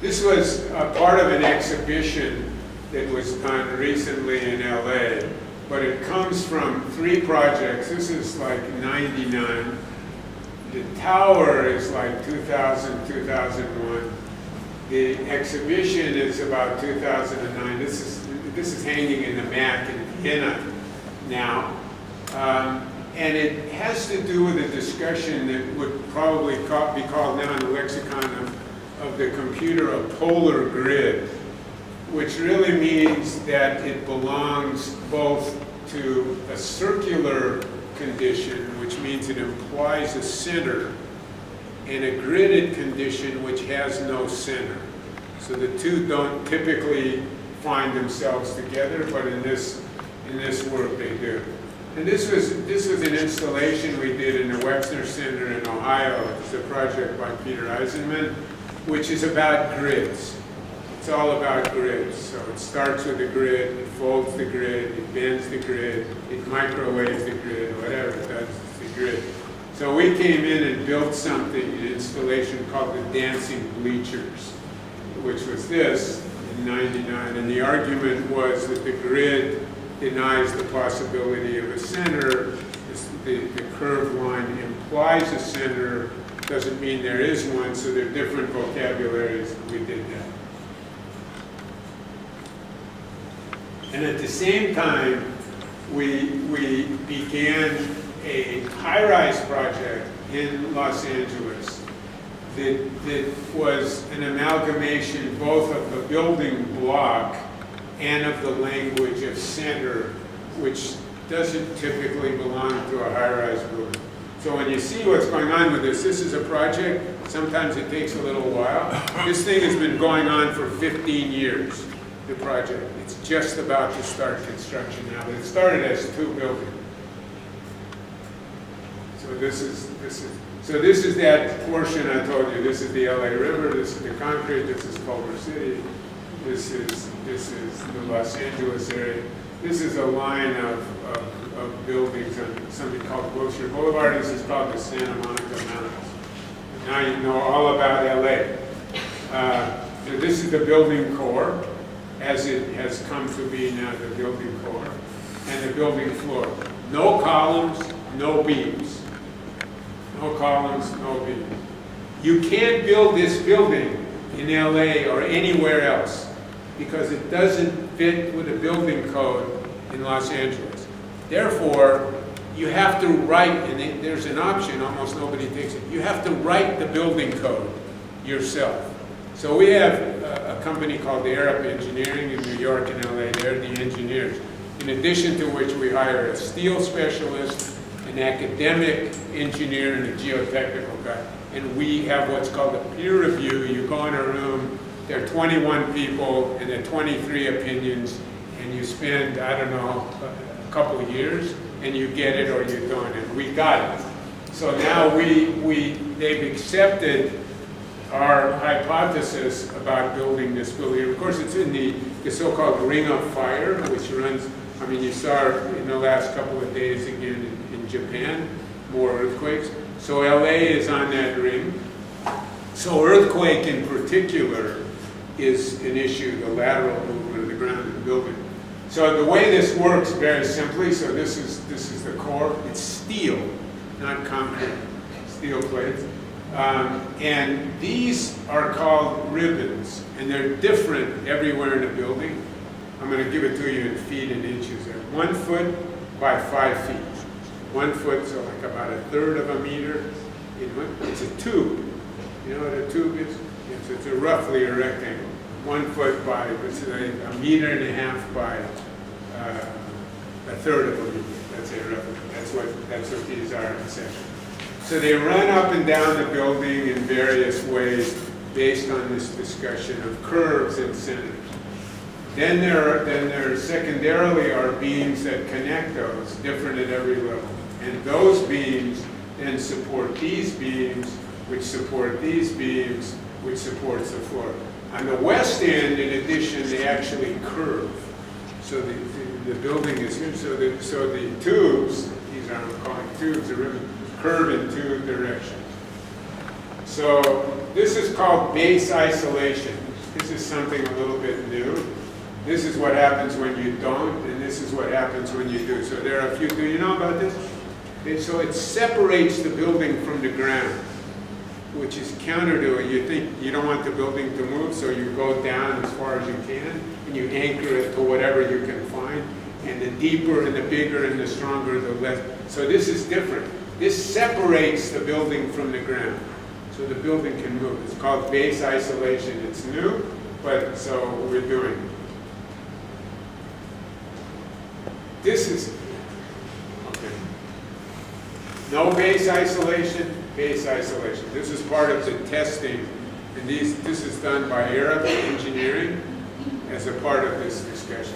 This was a part of an exhibition that was done recently in LA, but it comes from 3 projects. This is like 99. The tower is like 2000, 2001. The exhibition is about 2009. This is hanging in the MAC in Vienna now. And it has to do with a discussion that would probably be called now in the lexicon of the computer a polar grid, which really means that it belongs both to a circular condition, which means it implies a center, and a gridded condition which has no center. So the two don't typically find themselves together, but in this work they do. And this was an installation we did in the Wexner Center in Ohio. It's a project by Peter Eisenman, which is about grids. It's all about grids. So it starts with the grid, it folds the grid, it bends the grid, it microwaves the grid, whatever it does, it's the grid. So we came in and built something, an installation called the Dancing Bleachers, which was this in '99. And the argument was that the grid denies the possibility of a center. The curved line implies a center, doesn't mean there is one, so there are different vocabularies. We did that. And at the same time, we began a high-rise project in Los Angeles that was an amalgamation both of the building block and of the language of center, which doesn't typically belong to a high-rise building. So when you see what's going on with this is a project, sometimes it takes a little while. This thing has been going on for 15 years, the project. It's just about to start construction now, but it started as 2 buildings. So this is that portion I told you. This is the LA River, this is the concrete, this is Culver City, this is the Los Angeles area. This is a line of buildings on something called Wilshire Boulevard. This is called the Santa Monica Mountains. Now you know all about LA. So this is the building core, as it has come to be now, the building core and the building floor. No columns, no beams. No columns, no beams. You can't build this building in LA or anywhere else because it doesn't fit with the building code in Los Angeles. Therefore, you have to write, and there's an option, almost nobody takes it, you have to write the building code yourself. So we have a company called Arab Engineering in New York and LA, they're the engineers. In addition to which we hire a steel specialist, an academic engineer, and a geotechnical guy. And we have what's called a peer review. You go in a room, there are 21 people, and there are 23 opinions, and you spend, I don't know, a couple of years, and you get it or you don't, and we got it. So now they've accepted our hypothesis about building this building. Of course, it's in the so-called Ring of Fire, which runs, I mean, you saw in the last couple of days again in Japan, more earthquakes. So LA is on that ring. So earthquake in particular is an issue, the lateral movement of the ground of the building. So the way this works very simply, so this is the core, it's steel, not concrete, steel plates. And these are called ribbons, and they're different everywhere in the building. I'm going to give it to you in feet and inches. They're 1 foot by 5 feet. 1 foot, so like about a third of a meter. It's a tube. You know what a tube is? Yes, it's roughly a rectangle. 1 foot by, let's say, a meter and a half by a third of a meter. That's a roughly. That's what these are in section. So they run up and down the building in various ways based on this discussion of curves and centers. Then there secondarily are beams that connect those, different at every level. And those beams then support these beams, which support these beams, which supports the floor. On the west end, in addition, they actually curve. So the building is here. So the tubes, these are I'm calling tubes, the ribbon, curve in two directions. So this is called base isolation. This is something a little bit new. This is what happens when you don't, and this is what happens when you do. So there are a few, do you know about this? So it separates the building from the ground, which is counter to it. You think you don't want the building to move, so you go down as far as you can, and you anchor it to whatever you can find. And the deeper and the bigger and the stronger, the less. So this is different. This separates the building from the ground, so the building can move. It's called base isolation. It's new, but so we're doing it. This is, okay. No base isolation, base isolation. This is part of the testing, and this is done by Arab Engineering as a part of this discussion.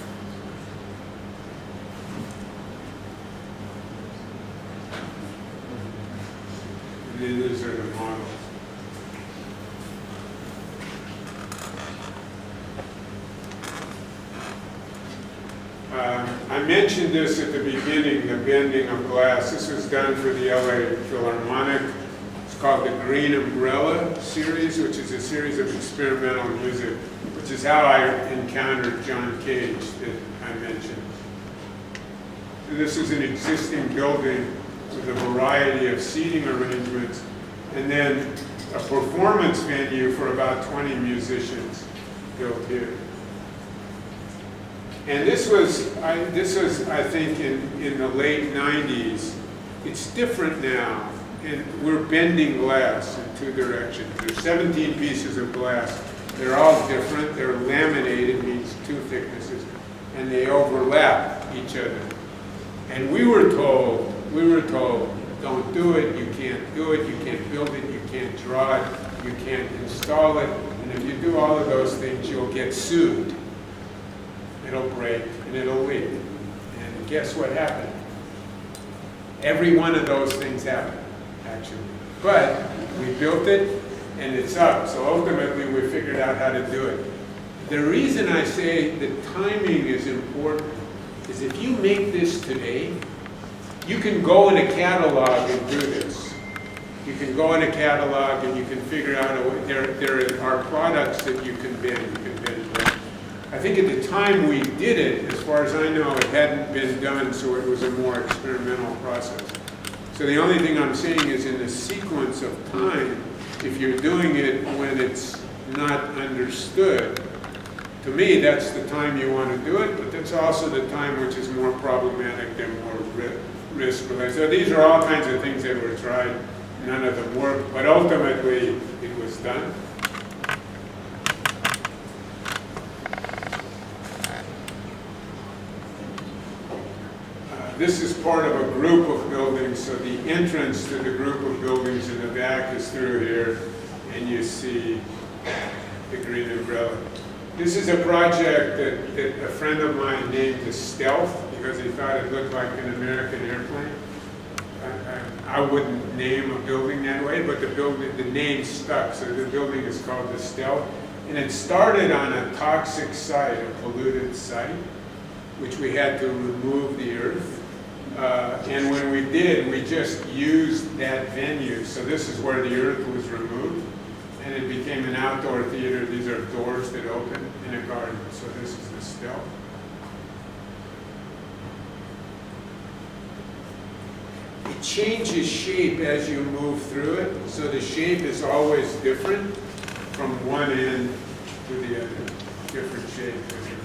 And then these are the models. I mentioned this at the beginning, the bending of glass. This was done for the LA Philharmonic. It's called the Green Umbrella series, which is a series of experimental music, which is how I encountered John Cage that I mentioned. So this is an existing building with a variety of seating arrangements, and then a performance venue for about 20 musicians built here. And this was, I think, in the late 90s. It's different now, and we're bending glass in two directions. There's 17 pieces of glass. They're all different. They're laminated, means two thicknesses, and they overlap each other. And we were told, don't do it, you can't do it, you can't build it, you can't draw it, you can't install it, and if you do all of those things, you'll get sued. It'll break and it'll leak. And guess what happened? Every one of those things happened, actually. But we built it and it's up. So ultimately we figured out how to do it. The reason I say the timing is important is if you make this today, you can go in a catalog and do this. You can go in a catalog and you can figure out a way. There are products that you can bend. You can bend I think at the time we did it, as far as I know, it hadn't been done, so it was a more experimental process. So the only thing I'm saying is in the sequence of time, if you're doing it when it's not understood, to me, that's the time you want to do it, but that's also the time which is more problematic and more risk-related. So these are all kinds of things that were tried. None of them worked, but ultimately it was done. This is part of a group of buildings, so the entrance to the group of buildings in the back is through here, and you see the green umbrella. This is a project that a friend of mine named the Stealth because he thought it looked like an American airplane. I wouldn't name a building that way, but the name stuck, so the building is called the Stealth. And it started on a toxic site, a polluted site, which we had to remove the earth. And when we did, we just used that venue. So this is where the earth was removed, and it became an outdoor theater. These are doors that open in a garden. So this is the Stealth. It changes shape as you move through it. So the shape is always different from one end to the other. Different shape, different shape.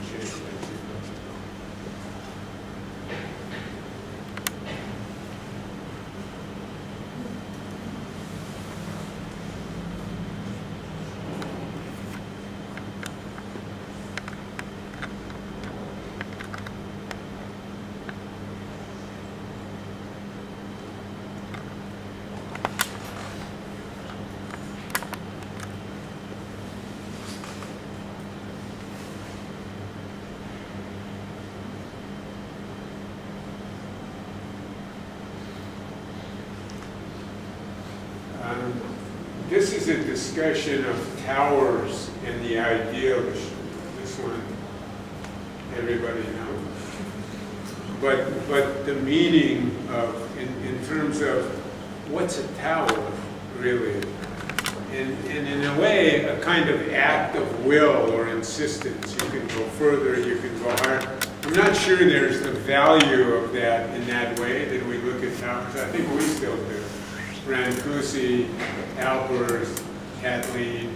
This is a discussion of towers and the ideal. This one, everybody knows. But the meaning of, in terms of what's a tower, really? And in a way, a kind of act of will or insistence. You can go further, you can go higher. I'm not sure there's the value of that in that way that we look at towers. I think we still do. Brancusi, Alpers, Catlin,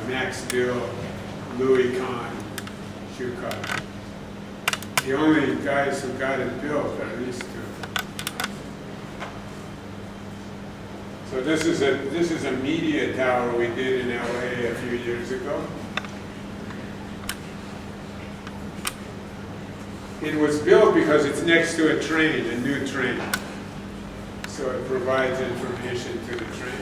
Max Dill, Louis Kahn, Schucott. The only guys who got it built are these two. So this is a media tower we did in LA a few years ago. It was built because it's next to a train, a new train. So it provides information to the train.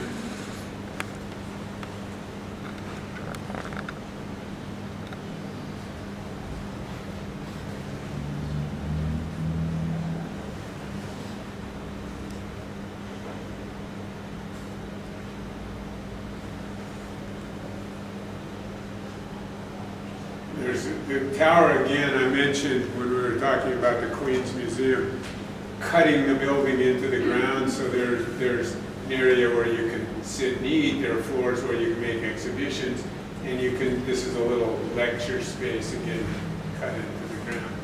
There's the tower again I mentioned when we were talking about the Queen's Museum. Cutting the building into the ground, so there's an area where you can sit and eat. There are floors where you can make exhibitions, and you can. This is a little lecture space again, cut into the ground.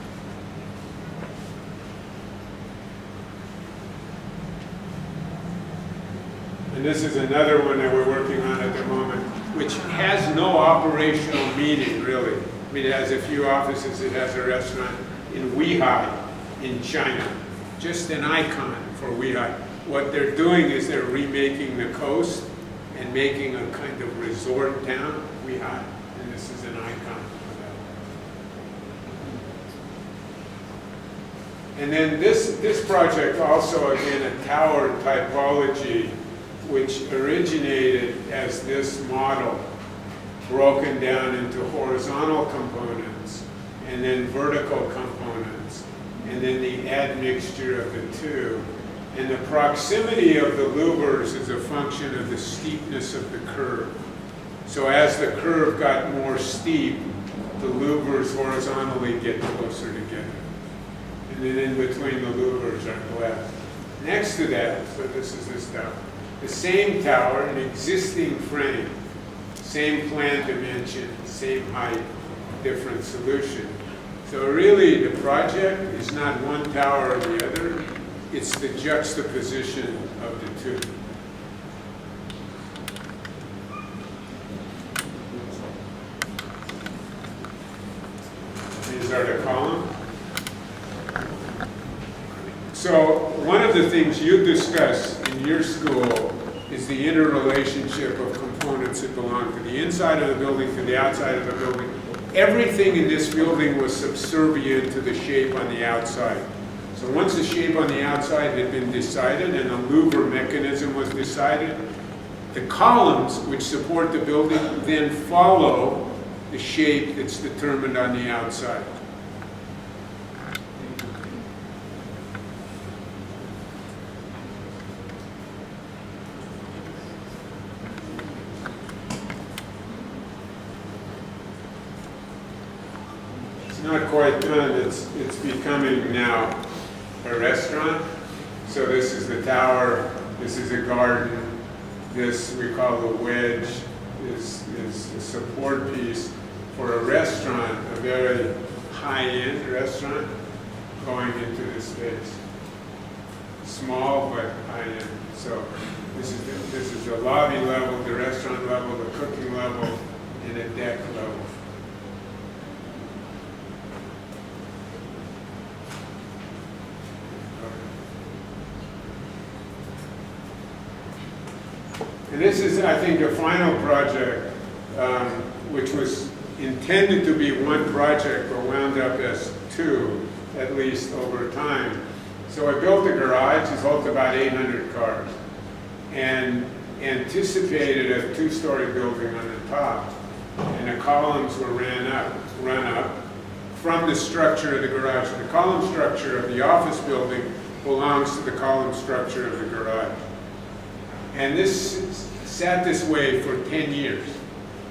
And this is another one that we're working on at the moment, which has no operational meaning really. I mean, it has a few offices. It has a restaurant in Weihai, in China. Just an icon for Weihai. What they're doing is they're remaking the coast and making a kind of resort town, Weihai, and this is an icon for that. And then this project also, again, a tower typology, which originated as this model, broken down into horizontal components and then vertical components, and then the admixture of the two. And the proximity of the louvers is a function of the steepness of the curve. So as the curve got more steep, the louvers horizontally get closer together. And then in between the louvers are glass. Next to that, so this is this tower, the same tower, an existing frame, same plan dimension, same height, different solution. So really, the project is not one tower or the other, it's the juxtaposition of the two. These are the columns. So one of the things you discuss in your school is the interrelationship of components that belong to the inside of the building, to the outside of the building. Everything in this building was subservient to the shape on the outside. So once the shape on the outside had been decided and the louver mechanism was decided, the columns which support the building then follow the shape that's determined on the outside. Not quite done. It's becoming now a restaurant. So this is the tower, this is a garden, this we call the wedge is a support piece for a restaurant, a very high-end restaurant going into this space. Small but high-end. So this is the lobby level, the restaurant level, the cooking level, and a deck level. And this is, I think, a final project, which was intended to be one project, but wound up as two, at least over time. So I built a garage, it holds about 800 cars, and anticipated a two-story building on the top. And the columns were run up from the structure of the garage. The column structure of the office building belongs to the column structure of the garage. And this sat this way for 10 years.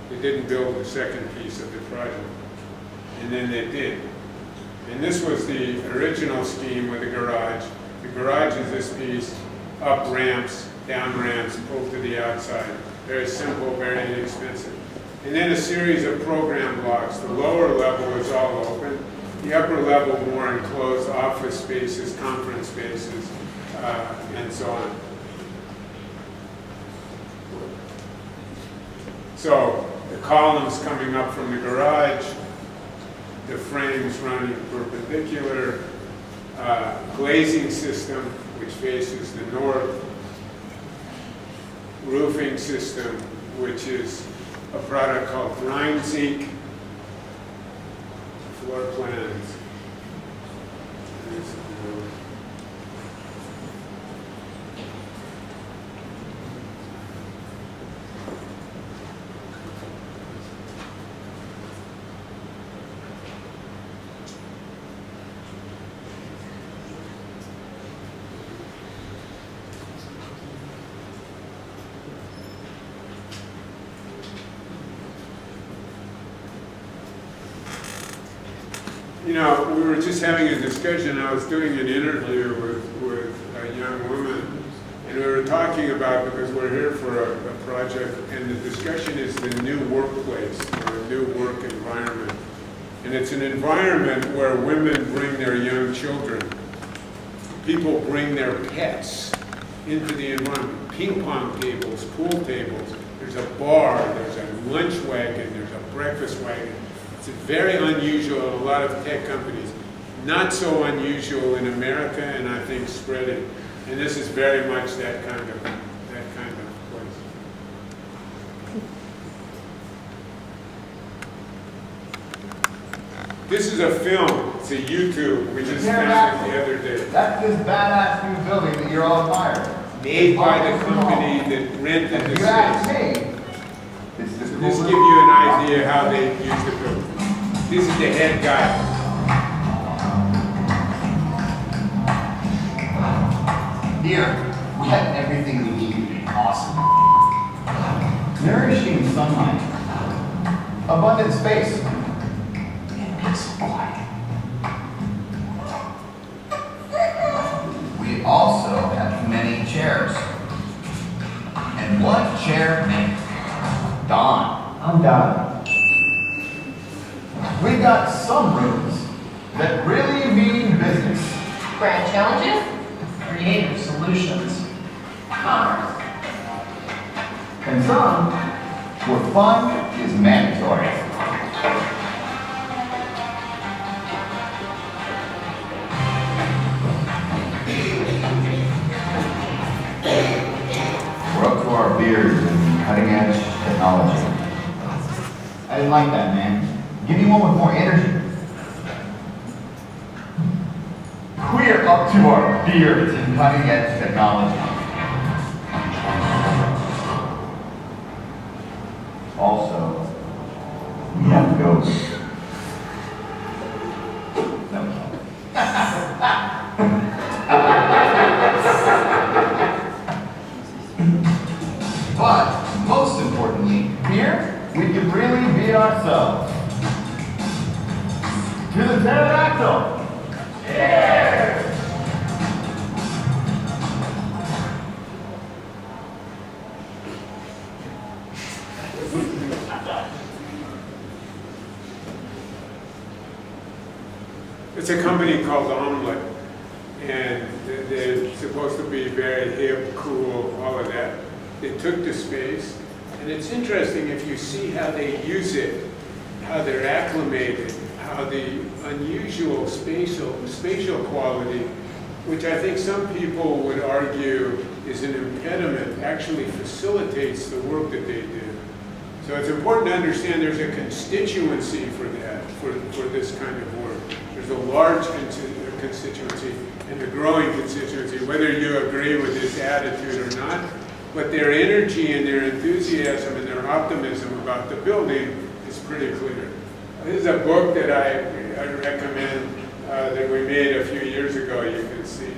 They didn't build the second piece of the project. And then they did. And this was the original scheme with the garage. The garage is this piece, up ramps, down ramps, pulled to the outside. Very simple, very inexpensive. And then a series of program blocks. The lower level is all open. The upper level more enclosed office spaces, conference spaces, and so on. So the columns coming up from the garage, the frames running perpendicular, glazing system which faces the north, roofing system which is a product called brine zinc, floor plans. You know, we were just having a discussion. I was doing an interview with a young woman, and we were talking about, because we're here for a project, and the discussion is the new workplace, or a new work environment. And it's an environment where women bring their young children. People bring their pets into the environment. Ping pong tables, pool tables. There's a bar, there's a lunch wagon, there's a breakfast wagon. It's very unusual in a lot of tech companies. Not so unusual in America, and I think spreading. And this is very much that kind of place. This is a film. It's a YouTube. We just found it the other day. That's this badass new building that you're all admiring. Made by the company that rented the You ask space. me. This give you an idea how they use the building. This is the head guy. Here, we have everything we need to be awesome. Nourishing sunlight, abundant space, and peace of quiet. We also have many chairs. And one chair named Don. I'm Don. We got some rooms that really mean business. Grand challenges, creative solutions, commerce. And some where fun is mandatory. We're up to our beards in cutting-edge technology. I didn't like that, man. Give me one with more energy. We're up to our beards in cutting-edge technology. Also, we have ghosts. No. But, most importantly, here, we can really be ourselves. To the pterodactyl! Cheers! It's a company called Omelette, and they're supposed to be very hip, cool, all of that. They took the space, and it's interesting if you see how they use it, how they're acclimated, how the unusual spatial quality, which I think some people would argue is an impediment, actually facilitates the work that they do. So it's important to understand there's a constituency for that, for this kind of work. There's a large constituency and a growing constituency, whether you agree with this attitude or not, but their energy and their enthusiasm and their optimism about the building is pretty clear. This is a book that I recommend that we made a few years ago. You can see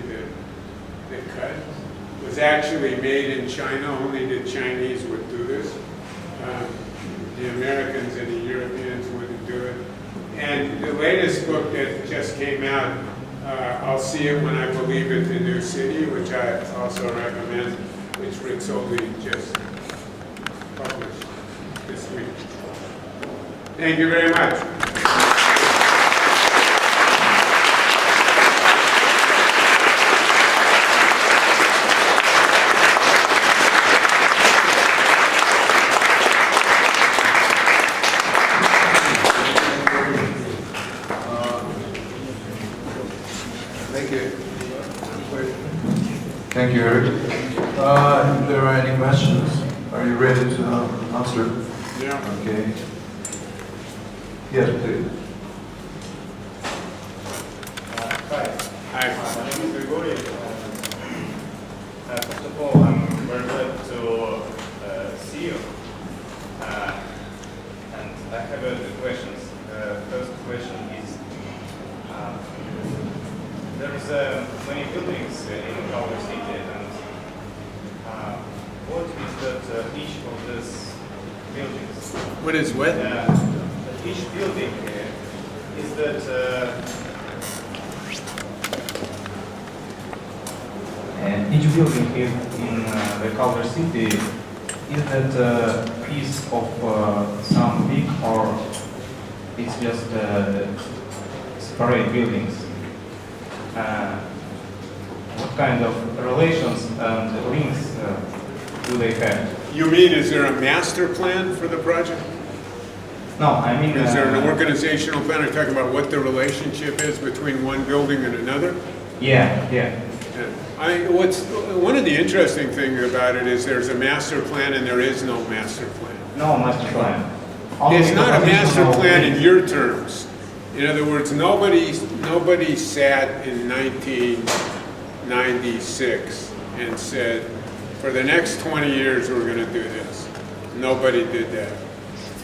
the cut. It was actually made in China. Only the Chinese would do this. The Americans and the Europeans wouldn't do it. And the latest book that just came out, I'll See It When I Believe It, The New City, which I also recommend, which Rick Soley just published this week. Thank you very much. Thank you, Eric. If there are any questions, are you ready to answer? Yeah. Okay. Yes, please. Hi. Hi. My name is Grigori. First of all, I'm very glad to see you. And I have two questions. First question is, there's many buildings in our city, and what is that each of these buildings? What is what? Each building is that And each building in the Culver City, is that piece of some big, or it's just separate buildings? What kind of relations and links do they have? You mean, is there a master plan for the project? No, I mean... Is there an organizational plan? Are you talking about what the relationship is between one building and another? Yeah. One of the interesting things about it is there's a master plan and there is no master plan. No master plan. It's not a master plan in your terms. In other words, nobody sat in 1996 and said, for the next 20 years we're going to do this. Nobody did that.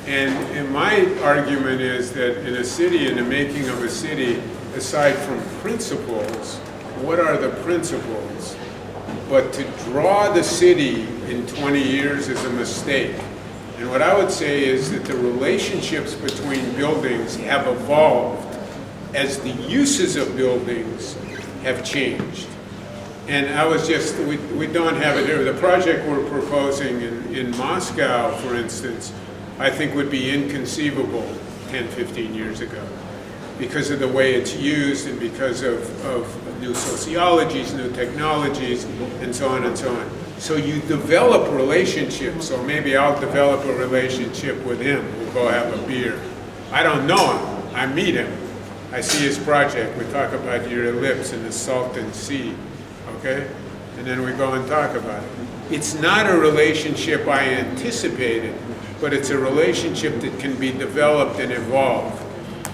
And my argument is that in a city, in the making of a city, aside from principles, what are the principles? But to draw the city in 20 years is a mistake. And what I would say is that the relationships between buildings have evolved as the uses of buildings have changed. And we don't have it here. The project we're proposing in Moscow, for instance, I think would be inconceivable 10, 15 years ago, because of the way it's used and because of new sociologies, new technologies, and so on and so on. So you develop relationships. So maybe I'll develop a relationship with him. We'll go have a beer. I don't know him. I meet him. I see his project. We talk about your ellipse and the Salton Sea, okay? And then we go and talk about it. It's not a relationship I anticipated, but it's a relationship that can be developed and evolve.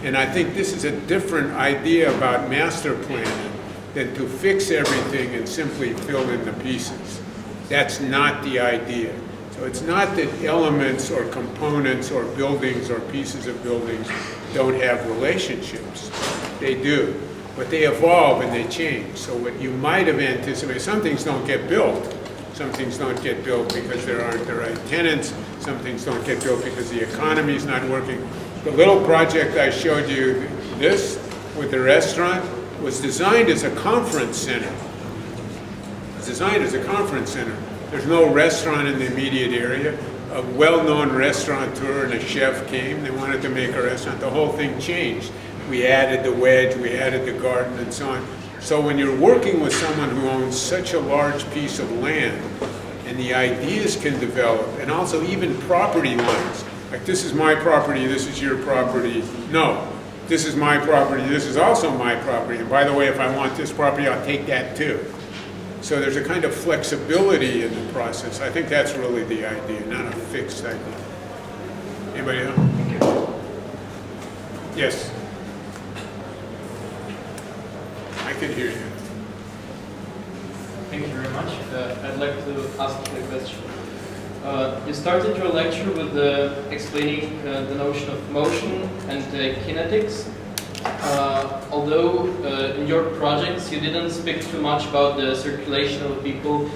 And I think this is a different idea about master planning than to fix everything and simply fill in the pieces. That's not the idea. So it's not that elements or components or buildings or pieces of buildings don't have relationships. They do. But they evolve and they change. So what you might have anticipated, some things don't get built. Some things don't get built because there aren't the right tenants. Some things don't get built because the economy is not working. The little project I showed you, this, with the restaurant, was designed as a conference center. It's designed as a conference center. There's no restaurant in the immediate area. A well-known restaurateur and a chef came. They wanted to make a restaurant. The whole thing changed. We added the wedge, we added the garden, and so on. So when you're working with someone who owns such a large piece of land, and the ideas can develop, and also even property lines, like this is my property, this is your property. No, this is my property, this is also my property. And by the way, if I want this property, I'll take that too. So there's a kind of flexibility in the process. I think that's really the idea, not a fixed idea. Anybody else? Thank you. Yes. I can hear you. Thank you very much. I'd like to ask you a question. You started your lecture with explaining the notion of motion and kinetics. Although in your projects you didn't speak too much about the circulation of people,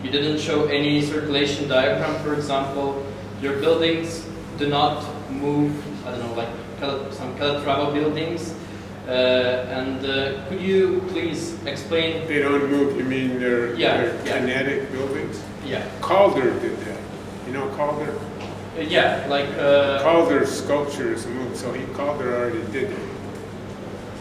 you didn't show any circulation diagram, for example. Your buildings do not move, I don't know, like some Calatrava buildings. Could you please explain? They don't move, you mean they're kinetic buildings? Yeah. Calder did that. You know Calder? Yeah, like... Calder's sculptures move, so Calder already did it.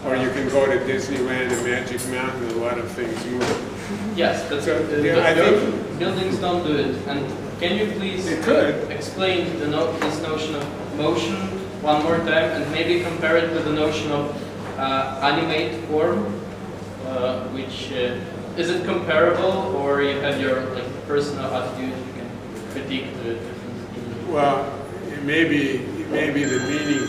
Or you can go to Disneyland and Magic Mountain, a lot of things move. Yes, but So, I think buildings don't do it. And can you please explain this notion of motion one more time, and maybe compare it with the notion of animate form, which is it comparable, or you have your personal attitude, you can critique the difference? Well, it may be the meaning.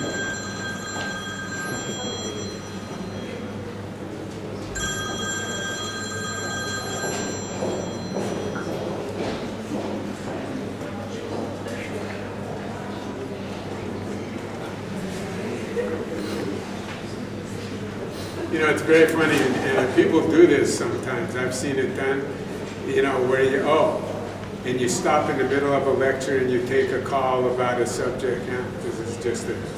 You know, it's very funny, and people do this sometimes. I've seen it done, you know, where and you stop in the middle of a lecture and you take a call about a subject. Yeah, this is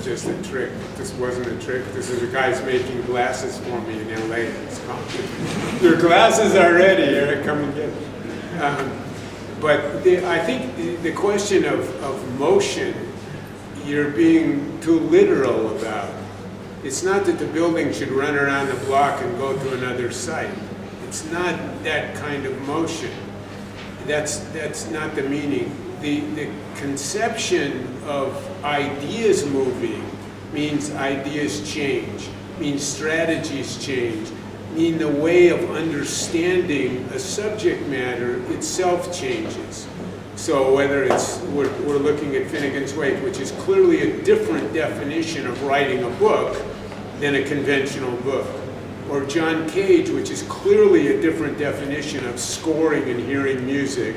just a trick. This wasn't a trick. This is a guy's making glasses for me in LA. It's called, your glasses are ready, Eric, come and get them. But I think the question of motion, you're being too literal about. It's not that the building should run around the block and go to another site. It's not that kind of motion. That's not the meaning. The conception of ideas moving means ideas change, means strategies change, mean the way of understanding a subject matter itself changes. So whether we're looking at Finnegan's Wake, which is clearly a different definition of writing a book than a conventional book, or John Cage, which is clearly a different definition of scoring and hearing music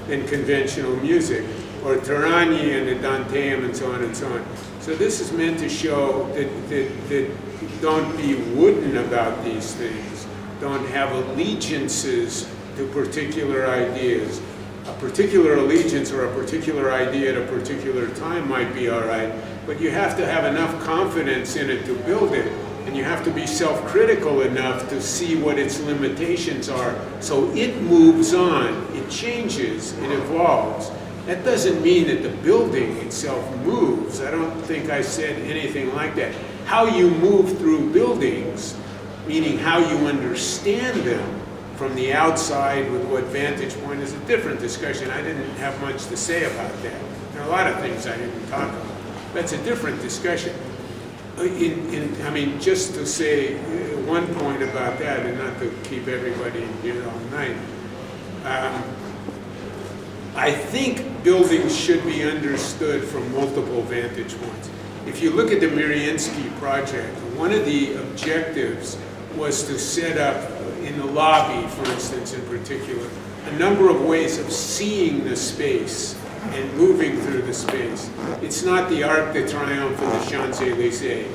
than conventional music, or Tarani and the Danteum and so on and so on. So this is meant to show that don't be wooden about these things, don't have allegiances to particular ideas. A particular allegiance or a particular idea at a particular time might be all right, but you have to have enough confidence in it to build it, and you have to be self-critical enough to see what its limitations are. So it moves on, it changes, it evolves, That doesn't mean that the building itself moves. I don't think I said anything like that. How you move through buildings, meaning how you understand them from the outside with what vantage point, is a different discussion. I didn't have much to say about that. There are a lot of things I didn't talk about. That's a different discussion. I mean, just to say one point about that, and not to keep everybody here all night, I think buildings should be understood from multiple vantage points. If you look at the Mirinsky project, one of the objectives was to set up in the lobby, for instance, in particular, a number of ways of seeing the space and moving through the space. It's not the Arc de Triomphe of the Champs-Élysées,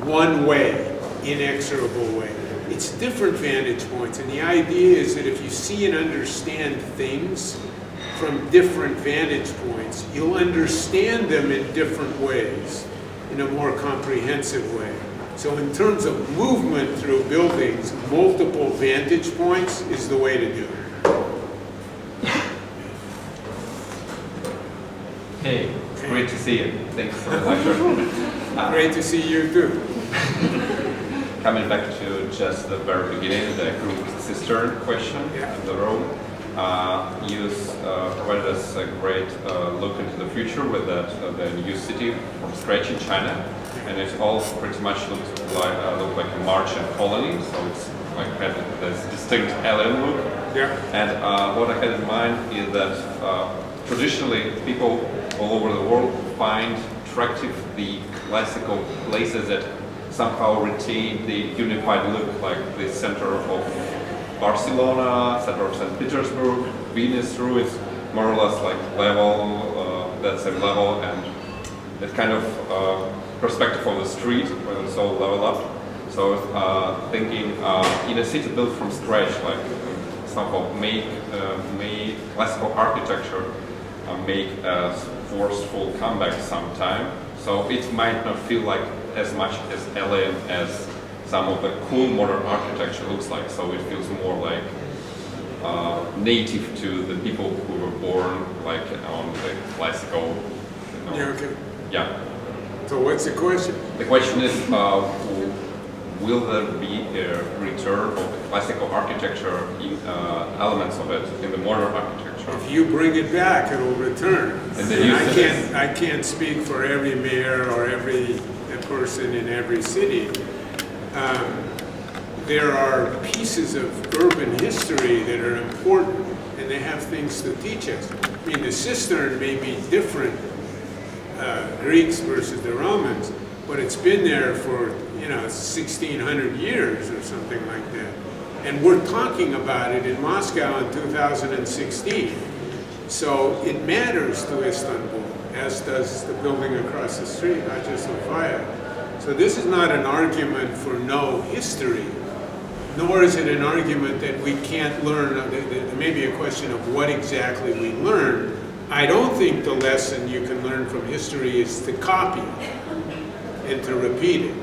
one way, inexorable way. It's different vantage points, and the idea is that if you see and understand things from different vantage points, you'll understand them in different ways, in a more comprehensive way. So in terms of movement through buildings, multiple vantage points is the way to do it. Hey, it's great to see you. Thanks for the lecture. Great to see you too. Coming back to just the very beginning, the group sister question in the room. You provided us a great look into the future with that the new city from scratch in China, and it all pretty much looked like a Martian colony. So it's like had this distinct alien look. Yeah. And what I had in mind is that traditionally people all over the world find attractive the classical places that somehow retain the unified look, like the center of Barcelona, center of St. Petersburg, Venice ruins, more or less like level, that same level, and that kind of perspective of the street where it's all level up. So thinking in a city built from scratch, like somehow make classical architecture make a forceful comeback sometime. So it might not feel like as much as alien as some of the cool modern architecture looks like. So it feels more like native to the people who were born like on the classical. Yeah, okay. Yeah. So what's the question? The question is, will there be a return of the classical architecture elements of it in the modern architecture? If you bring it back, it'll return. And I can't speak for every mayor or every person in every city. There are pieces of urban history that are important, and they have things to teach us. I mean, the cistern may be different, Greeks versus the Romans, but it's been there for 1,600 years or something like that. And we're talking about it in Moscow in 2016. So it matters to Istanbul, as does the building across the street, not just Sofia. So this is not an argument for no history, nor is it an argument that we can't learn. There may be a question of what exactly we learn. I don't think the lesson you can learn from history is to copy it and to repeat it.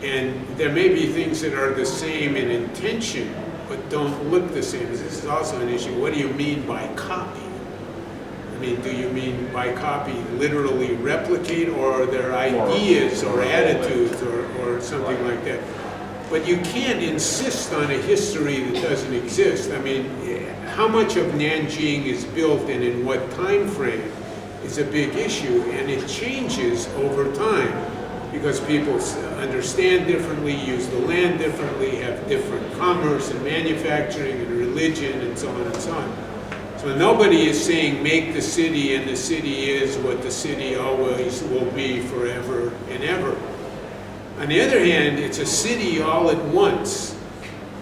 And there may be things that are the same in intention, but don't look the same. This is also an issue. What do you mean by copy? I mean, do you mean by copy literally replicate, or are there ideas or attitudes or something like that? But you can't insist on a history that doesn't exist. I mean, how much of Nanjing is built and in what time frame is a big issue, and it changes over time because people understand differently, use the land differently, have different commerce and manufacturing and religion and so on and so on. So nobody is saying make the city and the city is what the city always will be forever and ever. On the other hand, it's a city all at once,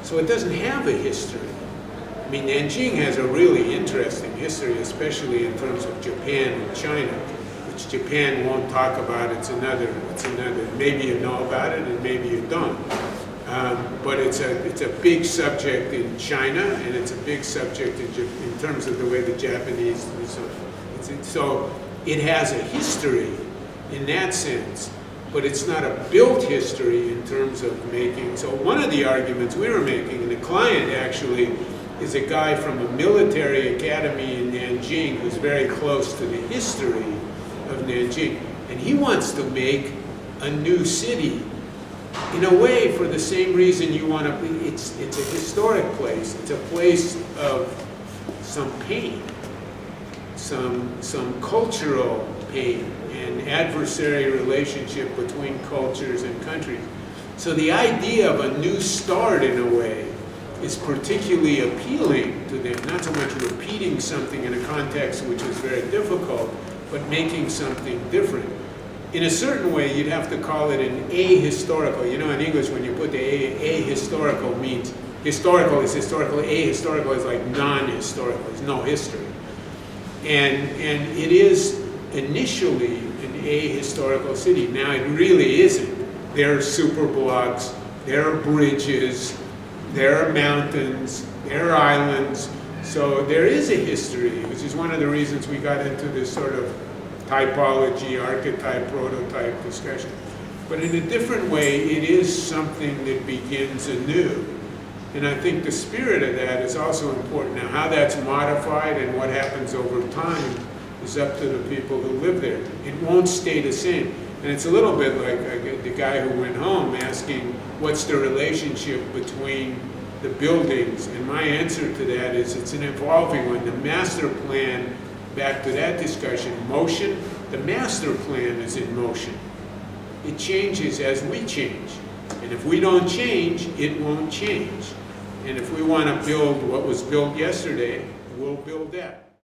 so it doesn't have a history. I mean, Nanjing has a really interesting history, especially in terms of Japan and China, which Japan won't talk about. It's another. Maybe you know about it, and maybe you don't. But it's a big subject in China, and it's a big subject in terms of the way the Japanese do so. So it has a history in that sense, but it's not a built history in terms of making. So one of the arguments we were making, and the client actually is a guy from a military academy in Nanjing who's very close to the history of Nanjing. And he wants to make a new city in a way for the same reason you want to. It's a historic place. It's a place of some pain, some cultural pain, and adversary relationship between cultures and countries. So the idea of a new start, in a way, is particularly appealing to them. Not so much repeating something in a context which is very difficult, but making something different. In a certain way, you'd have to call it an ahistorical. You know, in English, when you put the ahistorical means historical is historical, ahistorical is like non-historical. There's no history. And it is initially an ahistorical city. Now it really isn't. There are super blocks, there are bridges, there are mountains, there are islands. So there is a history, which is one of the reasons we got into this sort of typology, archetype, prototype discussion. But in a different way, it is something that begins anew. And I think the spirit of that is also important. Now, how that's modified and what happens over time is up to the people who live there. It won't stay the same. And it's a little bit like the guy who went home asking, what's the relationship between the buildings? And my answer to that is it's an evolving one. The master plan, back to that discussion, motion, the master plan is in motion. It changes as we change. And if we don't change, it won't change. And if we want to build what was built yesterday, we'll build that.